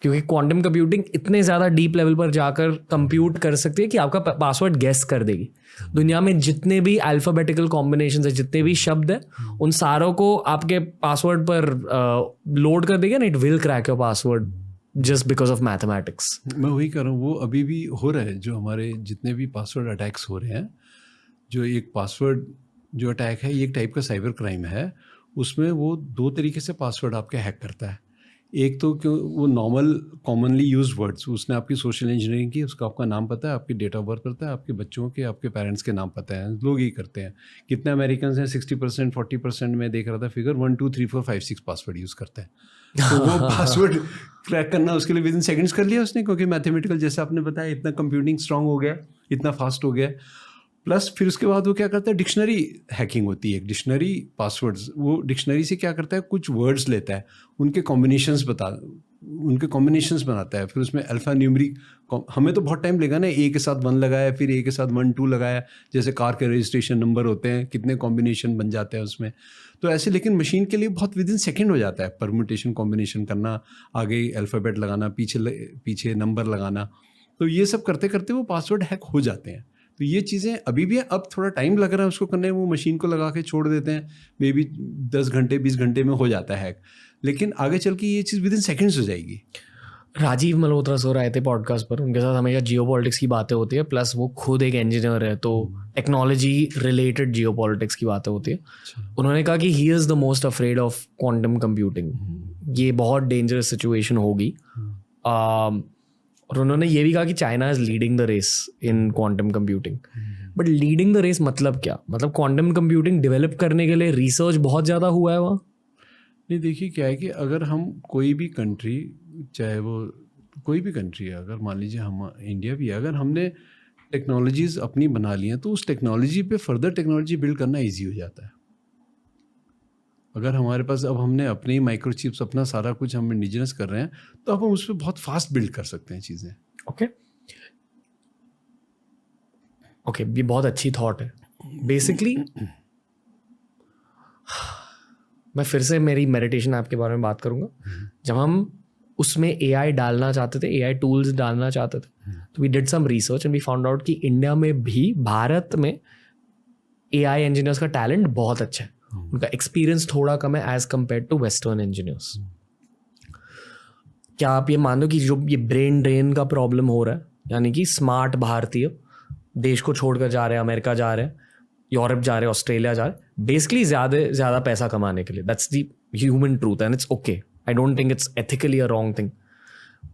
क्योंकि क्वांटम कंप्यूटिंग इतने ज़्यादा डीप लेवल पर जाकर कंप्यूट कर सकती है कि आपका पासवर्ड गेस कर देगी। दुनिया में जितने भी अल्फाबेटिकल कॉम्बिनेशंस है, जितने भी शब्द है, उन सारों को आपके पासवर्ड पर लोड कर देगी and it will crack your password just because of mathematics. मैं वही कर रहा हूँ, वो अभी भी हो रहा है, जो हमारे जितने भी पासवर्ड अटैक्स हो रहे हैं, जो एक पासवर्ड जो अटैक है, ये एक टाइप का साइबर क्राइम है। उसमें वो 2 तरीके से पासवर्ड आपके हैक करता है। एक तो क्यों वो नॉर्मल कॉमनली यूज वर्ड्स, उसने आपकी सोशल इंजीनियरिंग की, उसका आपका नाम पता है, आपकी डेट ऑफ बर्थ पता है, आपके बच्चों के, आपके पेरेंट्स के नाम पता है, लोग ही करते हैं। कितने अमेरिकन हैं, 60% 40% में देख रहा था फिगर, 1 2 3 4 5 6 पासवर्ड यूज़ करते हैं। तो वो पासवर्ड क्रैक करना उसके लिए विदिन सेकंड्स कर लिया उसने, क्योंकि मैथमेटिकल जैसे आपने बताया इतना कंप्यूटिंग स्ट्रांग हो गया, इतना फास्ट हो गया। प्लस फिर उसके बाद वो क्या करता है, डिक्शनरी हैकिंग होती है, डिक्शनरी पासवर्ड्स, वो डिक्शनरी से क्या करता है, कुछ वर्ड्स लेता है, उनके कॉम्बिनेशंस बनाता है, फिर उसमें अल्फा न्यूमरिक, हमें तो बहुत टाइम लगा ना, ए के साथ 1 लगाया, फिर ए के साथ 1 2 लगाया, जैसे कार के रजिस्ट्रेशन नंबर होते हैं, कितने कॉम्बिनेशन बन जाते हैं उसमें, तो ऐसे। लेकिन मशीन के लिए बहुत विदिन सेकेंड हो जाता है परम्यूटेशन कॉम्बिनेशन करना, आगे अल्फ़ाबेट लगाना, पीछे नंबर लगाना, तो ये सब करते करते वो पासवर्ड हैक हो जाते हैं। तो ये चीज़ें अभी भी अब थोड़ा टाइम लग रहा है उसको करने में, वो मशीन को लगा के छोड़ देते हैं, मे बी 10 घंटे 20 घंटे में हो जाता है हैक, लेकिन आगे चल के ये चीज़ विदिन सेकेंड्स हो जाएगी। राजीव मल्होत्रा सो रहे थे पॉडकास्ट पर, उनके साथ हमेशा जियोपॉलिटिक्स की बातें होती है, प्लस वो खुद एक इंजीनियर है, तो टेक्नोलॉजी रिलेटेड जियोपॉलिटिक्स की बातें होती है। उन्होंने कहा कि he is the most afraid of quantum computing, ये बहुत डेंजरस सिचुएशन होगी। और उन्होंने ये भी कहा कि China is leading the race in quantum computing. But leading the race मतलब क्या? मतलब क्वांटम कंप्यूटिंग डेवलप करने के लिए रिसर्च बहुत ज़्यादा हुआ है वहाँ? नहीं, देखिए क्या है कि अगर हम कोई भी कंट्री, चाहे वो कोई भी कंट्री है, अगर मान लीजिए हम इंडिया भी है, अगर हमने टेक्नोलॉजीज़ अपनी बना ली हैं तो उस टेक्नोलॉजी पे फर्दर टेक्नोलॉजी बिल्ड करना ईजी हो जाता है। अगर हमारे पास अब हमने अपने ही माइक्रोचिप्स, अपना सारा कुछ हम इंडिजिनस कर रहे हैं, तो अब हम उस पर बहुत फास्ट बिल्ड कर सकते हैं चीज़ें। ओके ओके, ये बहुत अच्छी थॉट है। बेसिकली मैं फिर से मेरी मेडिटेशन ऐप के बारे में बात करूंगा। जब हम उसमें एआई डालना चाहते थे, एआई टूल्स डालना चाहते थे, तो we did some research and we found out कि इंडिया में भी, भारत में एआई इंजीनियर्स का टैलेंट बहुत अच्छा है, उनका एक्सपीरियंस थोड़ा कम है as compare to western engineers. क्या आप ये मान लो कि जो ये ब्रेन ड्रेन का प्रॉब्लम हो रहा है, यानी कि स्मार्ट भारतीय देश को छोड़कर जा रहे हैं, अमेरिका जा रहे हैं, यूरोप जा रहे हैं, ऑस्ट्रेलिया जा रहे हैं, बेसिकली ज़्यादा पैसा कमाने के लिए। That's the human truth and it's okay. I don't think it's ethically a wrong thing.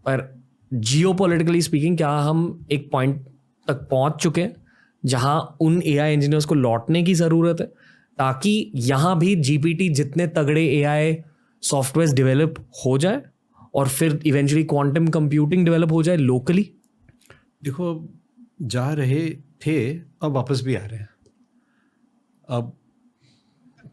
पर जियोपॉलिटिकली स्पीकिंग, क्या हम एक पॉइंट तक पहुंच चुके हैं जहां उन एआई इंजीनियर्स को लौटने की ज़रूरत है, ताकि यहाँ भी जीपीटी जितने तगड़े एआई सॉफ्टवेयर डेवलप हो जाए और फिर इवेंचुअली क्वांटम कंप्यूटिंग डेवलप हो जाए लोकली? देखो, जा रहे थे, अब वापस भी आ रहे हैं। अब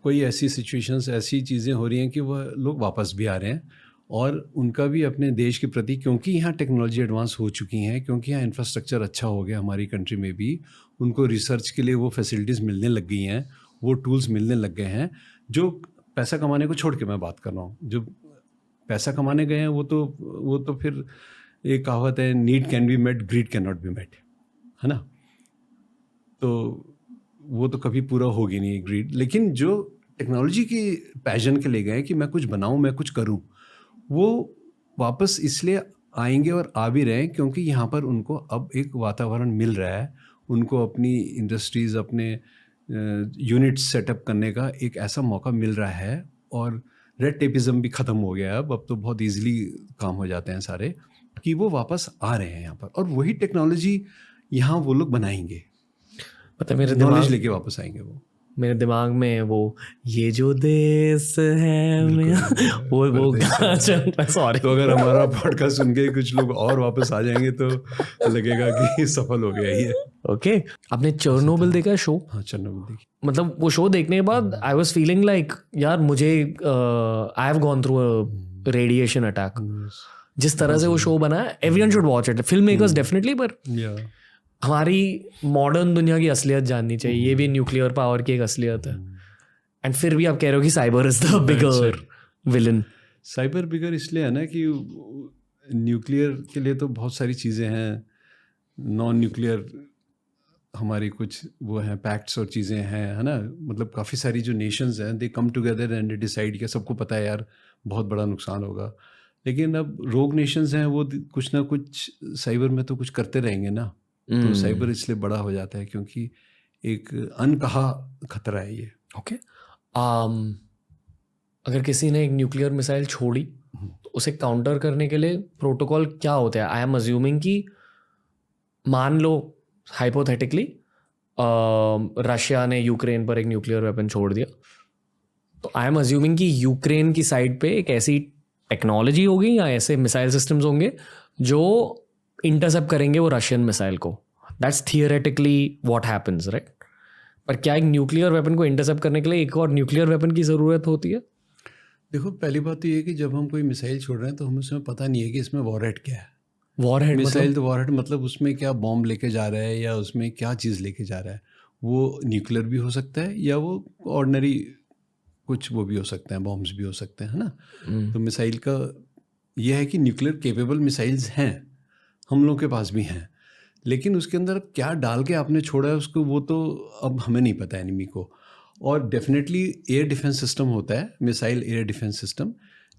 कोई ऐसी सिचुएशंस, ऐसी चीज़ें हो रही हैं कि वह लोग वापस भी आ रहे हैं, और उनका भी अपने देश के प्रति, क्योंकि यहाँ टेक्नोलॉजी एडवांस हो चुकी हैं, क्योंकि यहाँ इंफ्रास्ट्रक्चर अच्छा हो गया हमारी कंट्री में भी, उनको रिसर्च के लिए वो फैसिलिटीज़ मिलने लग गई हैं, वो टूल्स मिलने लग गए हैं। जो पैसा कमाने को छोड़ के मैं बात कर रहा हूँ, जो पैसा कमाने गए हैं वो तो फिर एक कहावत है, need can be met, greed can not be met, है ना। तो वो तो कभी पूरा होगी नहीं ग्रीड। लेकिन जो टेक्नोलॉजी की पैशन के लिए गए कि मैं कुछ बनाऊं, मैं कुछ करूं, वो वापस इसलिए आएंगे और आ भी रहे हैं क्योंकि यहाँ पर उनको अब एक वातावरण मिल रहा है, उनको अपनी इंडस्ट्रीज़, अपने यूनिट्स सेटअप करने का एक ऐसा मौका मिल रहा है, और रेड टेपिज्म भी ख़त्म हो गया है। अब तो बहुत ईजिली काम हो जाते हैं सारे, कि वो वापस आ रहे हैं यहाँ पर, और वही टेक्नोलॉजी यहाँ वो लोग बनाएंगे। पता है, नॉलेज लेके वापस आएंगे वो। मेरे दिमाग में वो ये जो देश है वो गाना चल रहा है। सॉरी। तो अगर हमारा पॉडकास्ट सुन के कुछ लोग और वापस आ जाएंगे तो लगेगा कि सफल हो गया ये। ओके, आपने चेरनोबिल देखा है शो? हाँ, चेरनोबिल देखी। मतलब वो शो देखने के बाद आई वाज फीलिंग लाइक, यार मुझे I have gone through a radiation attack. जिस तरह से वो शो बना है, everyone should watch it, film makers definitely, पर हमारी मॉडर्न दुनिया की असलियत जाननी चाहिए। ये भी न्यूक्लियर पावर की एक असलियत है। एंड फिर भी आप कह रहे हो कि cyber is the bigger villain. Cyber bigger इसलिए है ना कि न्यूक्लियर के लिए तो बहुत सारी चीज़ें हैं, नॉन न्यूक्लियर हमारी कुछ वो हैं, पैक्ट्स और चीज़ें हैं, है ना। मतलब काफ़ी सारी जो नेशंस हैं, दे कम टुगेदर एंड डिसाइड किया, सबको पता है यार बहुत बड़ा नुकसान होगा। लेकिन अब रोग नेशंस हैं, वो कुछ ना कुछ साइबर में तो कुछ करते रहेंगे ना। तो साइबर इसलिए बड़ा हो जाता है क्योंकि एक अनकहा खतरा है ये। ओके, अगर किसी ने एक न्यूक्लियर मिसाइल छोड़ी तो उसे काउंटर करने के लिए प्रोटोकॉल क्या होता है? आई एम अज्यूमिंग कि मान लो हाइपोथेटिकली रशिया ने यूक्रेन पर एक न्यूक्लियर वेपन छोड़ दिया, तो आई एम अज्यूमिंग कि यूक्रेन की साइड पे एक ऐसी टेक्नोलॉजी होगी या ऐसे मिसाइल सिस्टम्स होंगे जो इंटरसेप्ट करेंगे वो रशियन मिसाइल को। That's theoretically what happens, right? पर क्या एक न्यूक्लियर वेपन को इंटरसेप्ट करने के लिए एक और न्यूक्लियर वेपन की ज़रूरत होती है? देखो, पहली बात तो ये है कि जब हम कोई मिसाइल छोड़ रहे हैं तो हमें उसमें पता नहीं है कि इसमें वॉरहेड क्या है। वॉरहेड मिसाइल तो वॉरहेड मतलब उसमें क्या बॉम्ब लेके जा रहा है या उसमें क्या चीज़ लेके जा रहा है। वो न्यूक्लियर भी हो सकता है या वो ऑर्डिनरी कुछ वो भी हो सकते हैं, बॉम्ब्स भी हो सकते हैं, है ना। तो मिसाइल का यह है कि न्यूक्लियर केपेबल मिसाइल्स हैं, हम लोगों के पास भी हैं, लेकिन उसके अंदर क्या डाल के आपने छोड़ा है उसको, वो तो अब हमें नहीं पता एनिमी को। और डेफिनेटली एयर डिफेंस सिस्टम होता है, मिसाइल एयर डिफेंस सिस्टम,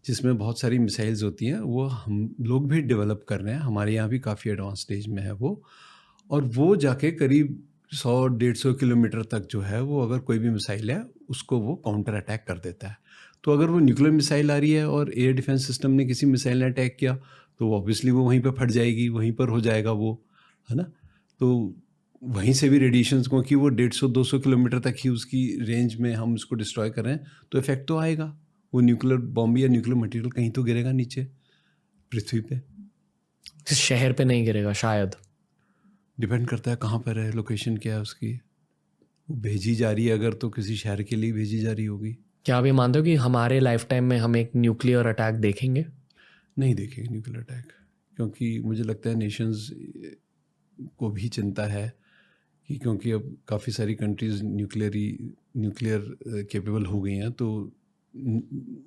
जिसमें बहुत सारी मिसाइल्स होती हैं, वो हम लोग भी डेवलप कर रहे हैं, हमारे यहाँ भी काफ़ी एडवांस स्टेज में है वो। और वो जाके करीब 100-150 किलोमीटर तक जो है वो, अगर कोई भी मिसाइल है उसको वो काउंटर अटैक कर देता है। तो अगर वो न्यूक्लियर मिसाइल आ रही है और एयर डिफेंस सिस्टम ने किसी मिसाइल ने अटैक किया तो ऑब्वियसली वो वहीं पर फट जाएगी, वहीं पर हो जाएगा वो, है ना। तो वहीं से भी रेडिएशंस, क्योंकि वो 150-200 किलोमीटर तक ही उसकी रेंज में हम उसको डिस्ट्रॉय कर रहे हैं, तो इफेक्ट तो आएगा। वो न्यूक्लियर बॉम्ब या न्यूक्लियर मटेरियल कहीं तो गिरेगा नीचे पृथ्वी पे। शहर पे नहीं गिरेगा शायद। डिपेंड करता है कहाँ पर है, लोकेशन क्या है उसकी, वो भेजी जा रही है अगर तो किसी शहर के लिए भेजी जा रही होगी। क्या आप ये मानते हो कि हमारे लाइफ टाइम में हम एक न्यूक्लियर अटैक देखेंगे? नहीं देखेंगे न्यूक्लियर अटैक, क्योंकि मुझे लगता है नेशंस को भी चिंता है कि क्योंकि अब काफ़ी सारी कंट्रीज़ न्यूक्लियर केपेबल हो गई हैं, तो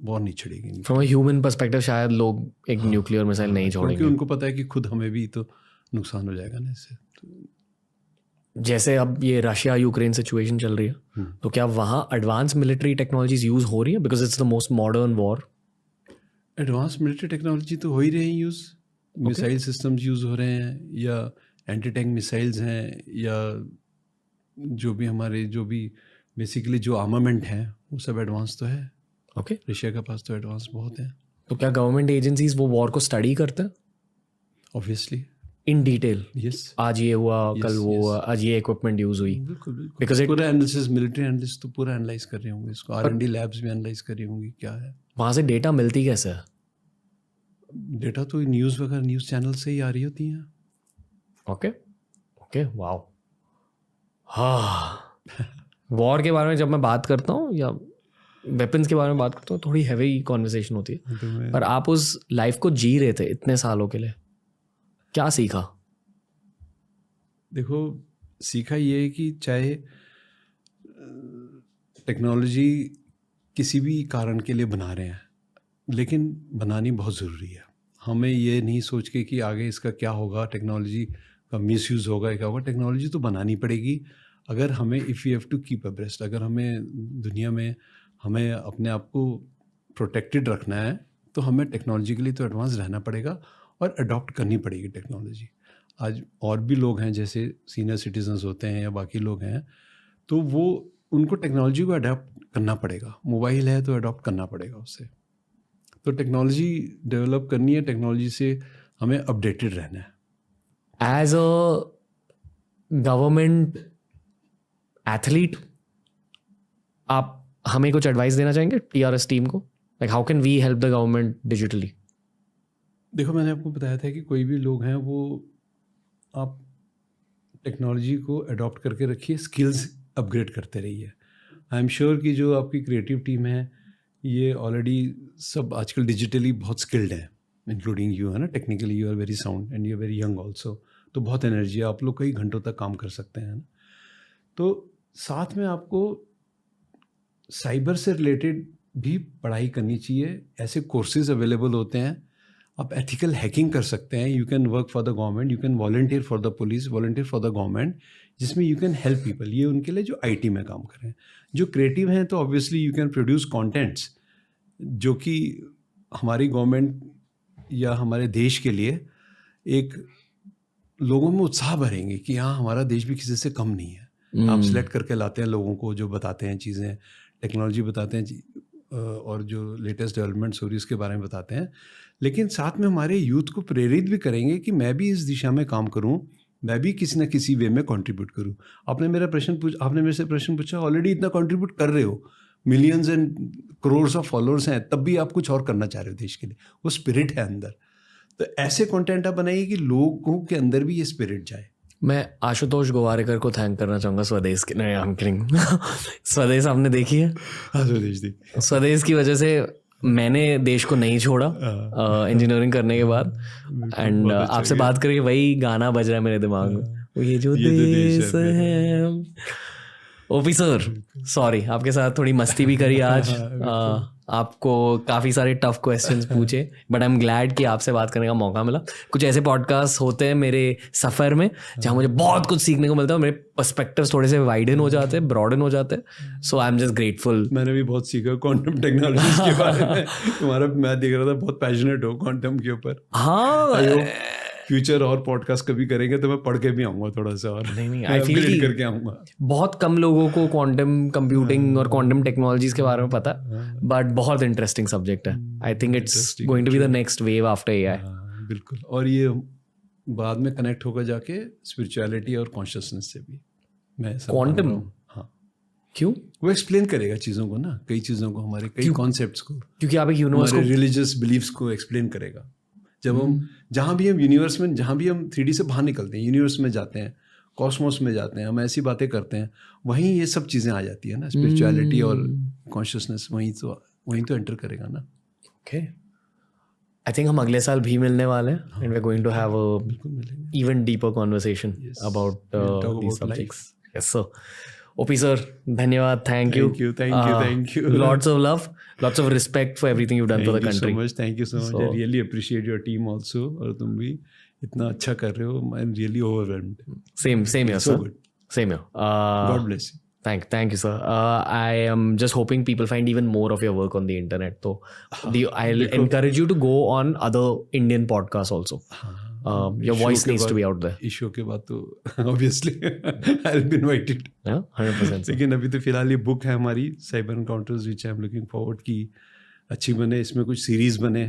वॉर नहीं छिड़ेगी। फ्रॉम अ ह्यूमन पर्सपेक्टिव शायद लोग एक न्यूक्लियर मिसाइल नहीं छोड़ेंगे, क्योंकि उनको पता है कि खुद हमें भी तो नुकसान हो जाएगा ना इससे। जैसे अब ये रशिया यूक्रेन सिचुएशन चल रही है, तो क्या वहाँ एडवांस मिलिट्री टेक्नोलॉजीज यूज़ हो रही है? Because it's the most modern war. Advance military technology तो हो ही रही है यूज़, मिसाइल सिस्टम्स यूज़ हो रहे हैं, या एंटी टैंक मिसाइल्स हैं, या जो भी बेसिकली जो आर्मामेंट है वो सब एडवांस तो है। ओके, रशिया के पास तो एडवांस बहुत है। तो क्या गवर्नमेंट एजेंसीज वो वॉर को स्टडी करते हैं ऑब्वियसली, इन डिटेल? यस, आज ये हुआ, कल वो हुआ, आज ये इक्विपमेंट यूज हुई। बिल्कुल बिल्कुल, Because it- पूरा एनालिसिस, मिलिट्री एनालिस्ट तो पूरा एनालाइज कर रहे होंगे इसको, R&D लैब्स भी एनालाइज कर रही होंगी क्या है। वहाँ से डेटा मिलती कैसे है? डेटा तो न्यूज़ वगैरह, न्यूज़ चैनल से ही आ रही होती हैं। Okay okay, wow. हाँ, वॉर के बारे में जब मैं बात करता हूँ या वेपन्स के बारे में बात करता हूँ, थोड़ी हैवी कॉन्वर्सेशन होती है, पर आप उस लाइफ को जी रहे थे इतने सालों के लिए, क्या सीखा? देखो, सीखा ये है कि चाहे टेक्नोलॉजी किसी भी कारण के लिए बना रहे हैं, लेकिन बनानी बहुत ज़रूरी है। हमें ये नहीं सोच के कि आगे इसका क्या होगा, टेक्नोलॉजी का मिसयूज़ होगा, क्या होगा। टेक्नोलॉजी तो बनानी पड़ेगी अगर हमें, if you have to keep abreast, अगर हमें दुनिया में हमें अपने आप को प्रोटेक्टेड रखना है, तो हमें टेक्नोलॉजी के लिए तो एडवांस रहना पड़ेगा और अडॉप्ट करनी पड़ेगी टेक्नोलॉजी। आज और भी लोग हैं जैसे सीनियर सिटीजन्स होते हैं या बाकी लोग हैं, तो वो उनको टेक्नोलॉजी को अडॉप्ट करना पड़ेगा। मोबाइल है तो अडॉप्ट करना पड़ेगा उससे। तो टेक्नोलॉजी डेवलप करनी है, टेक्नोलॉजी से हमें अपडेटेड रहना है। एज अ गवर्नमेंट एथलीट, आप हमें कुछ एडवाइस देना चाहेंगे TRS टीम को? Like how can we help the government digitally? देखो, मैंने आपको बताया था कि कोई भी लोग हैं वो आप टेक्नोलॉजी को अडॉप्ट करके रखिए, स्किल्स अपग्रेड करते रहिए। आई एम श्योर कि जो आपकी क्रिएटिव टीम है ये ऑलरेडी सब आजकल डिजिटली बहुत स्किल्ड हैं, इंक्लूडिंग यू, है ना। Technically you are very sound and you are very young also, तो बहुत एनर्जी है, आप लोग कई घंटों तक काम कर सकते हैं ना। तो साथ में आपको साइबर से रिलेटेड भी पढ़ाई करनी चाहिए। ऐसे कोर्सेज अवेलेबल होते हैं, आप एथिकल हैकिंग कर सकते हैं। You can work for the government, you can volunteer for the police, volunteer for the government, जिसमें यू कैन हेल्प पीपल। ये उनके लिए जो IT में काम कर रहे हैं। जो क्रिएटिव हैं तो obviously you can produce contents जो कि हमारी गवर्नमेंट या हमारे देश के लिए एक लोगों में उत्साह भरेंगे कि हाँ, हमारा देश भी किसी से कम नहीं है। आप सिलेक्ट करके लाते हैं लोगों को जो बताते हैं चीज़ें, टेक्नोलॉजी बताते हैं और जो लेटेस्ट डेवलपमेंट्स हो रही है उसके बारे में बताते हैं, लेकिन साथ में हमारे यूथ को प्रेरित भी करेंगे कि मैं भी इस दिशा में काम करूं, मैं भी किसी न किसी वे में कंट्रीब्यूट करूं। आपने मेरे से प्रश्न पूछा, ऑलरेडी इतना कंट्रीब्यूट कर रहे हो, millions and crores of followers हैं, तब भी आप कुछ और करना चाह रहे हो देश के लिए, वो स्पिरिट है अंदर। तो ऐसे कंटेंट आप बनाइए कि लोगों के अंदर भी ये स्पिरिट जाए। मैं आशुतोष गोवारिकर को थैंक करना चाहूँगा स्वदेश के। नहीं, आई एम किडिंग। स्वदेश आपने देखी है? स्वदेश की वजह से मैंने देश को नहीं छोड़ा इंजीनियरिंग करने के बाद, एंड आपसे बात करके वही गाना बज रहा है मेरे दिमाग में, ये जो देश है। ओपी सर, सॉरी, आपके साथ थोड़ी मस्ती भी करी आज, आपको काफ़ी सारे टफ क्वेश्चंस पूछे, बट आई एम ग्लैड कि आपसे बात करने का मौका मिला। कुछ ऐसे पॉडकास्ट होते हैं मेरे सफ़र में जहाँ मुझे बहुत कुछ सीखने को मिलता है, मेरे पर्सपेक्टिव्स थोड़े से वाइडन हो जाते हैं, ब्रॉडन हो जाते हैं। सो आई एम जस्ट ग्रेटफुल। मैंने भी बहुत सीखा क्वांटम टेक्नोलॉजी के बारे में। तुम्हारा, मैं देख रहा था, बहुत पैशनेट हो क्वांटम के ऊपर। हाँ, फ्यूचर और पॉडकास्ट कभी करेंगे तो मैं पढ़ के भी आऊँगा थोड़ा सा, और नहीं, आई फील कि करके आऊँगा। बहुत कम लोगों को क्वांटम कंप्यूटिंग और क्वांटम टेक्नोलॉजीज के बारे में पता, बट बहुत इंटरेस्टिंग सब्जेक्ट है। I think it's going to be the next wave after AI। बिल्कुल, और ये बाद में कनेक्ट होकर जाके स्पिरिचुअलिटी और कॉन्शियसनेस से भी। मैं क्वांटम, हाँ, क्यों? वो एक्सप्लेन करेगा चीज़ों को ना, कई चीज़ों को, हमारे कई कॉन्सेप्ट्स को, क्योंकि आप एक यूनिवर्स को, रिलीजियस बिलीफ्स को एक्सप्लेन करेगा। जब हम जहाँ भी हम यूनिवर्स में, जहाँ भी हम 3D से बाहर निकलते हैं, यूनिवर्स में जाते हैं, कॉस्मोस में जाते हैं, हम ऐसी बातें करते हैं, वहीं ये सब चीज़ें आ जाती है ना, स्पिरिचुअलिटी और कॉन्शियसनेस वहीं तो एंटर करेगा ना। ओके, आई थिंक हम अगले साल भी मिलने वाले हैं, and we are going to have a even deeper conversation about these subjects. Yes sir. OP sir, धन्यवाद, thank you, thank you. Lots of love, lots of respect for everything you've done for the country. Thank you so much. I really appreciate your team also, और तुम भी इतना अच्छा कर रहे हो. I'm really overwhelmed. Same here, So sir. good. Same here. God bless you. Thank you, sir. I am just hoping people find even more of your work on the internet. So, I'll encourage you to go on other Indian podcasts also. Your voice needs to be out there. इस show के बाद तो obviously I'll be invited. Yeah, 100%. लेकिन अभी तो फिलहाल ये book है हमारी cyber encounters, which I am looking forward की अच्छी बने, इसमें कुछ सीरीज़ बने,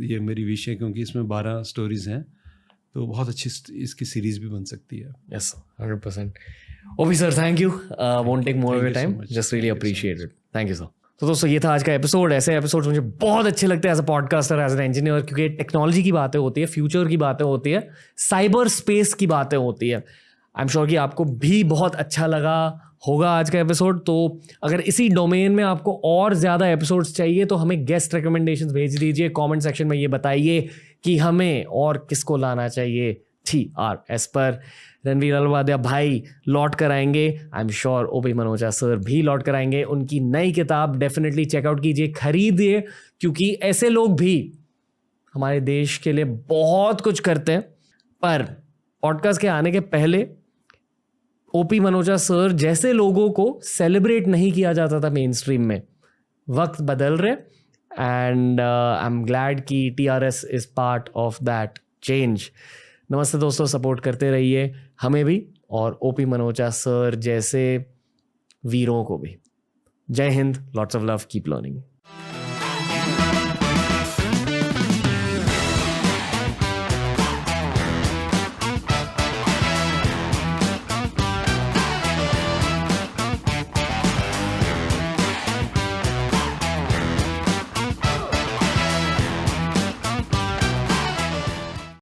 ये मेरी विश है, क्योंकि इसमें 12 स्टोरीज हैं, तो बहुत अच्छी इसकी सीरीज़ भी बन सकती है. Yes, 100%. OP sir, thank you. Won't take more of your time. Just really appreciate it. Thank you, sir. तो दोस्तों, ये था आज का एपिसोड. ऐसे एपिसोड मुझे बहुत अच्छे लगते हैं as a podcaster, as an engineer, क्योंकि टेक्नोलॉजी की बातें होती है, फ्यूचर की बातें होती है, साइबर स्पेस की बातें होती है. आई एम श्योर कि आपको भी बहुत अच्छा लगा होगा आज का एपिसोड. तो अगर इसी डोमेन में आपको और ज़्यादा एपिसोड्स चाहिए तो हमें गेस्ट रिकमेंडेशंस भेज दीजिए. कमेंट सेक्शन में ये बताइए कि हमें और किसको लाना चाहिए. TRS पर रणवीर अहलुवालिया भाई लौट कर आएंगे. I am sure OP Manocha sir भी लौट कर आएंगे. उनकी नई किताब डेफिनेटली चेकआउट कीजिए, खरीदिए, क्योंकि ऐसे लोग भी हमारे देश के लिए बहुत कुछ करते हैं. पर पॉडकास्ट के आने के पहले ओपी मनोचा सर जैसे लोगों को सेलिब्रेट नहीं किया जाता था मेन स्ट्रीम में. वक्त बदल रहे, एंड आई एम ग्लैड कि TRS is part of that change. नमस्ते दोस्तों, सपोर्ट करते रहिए हमें भी और ओपी मनोचा सर जैसे वीरों को भी. जय Hind, lots of love, keep learning.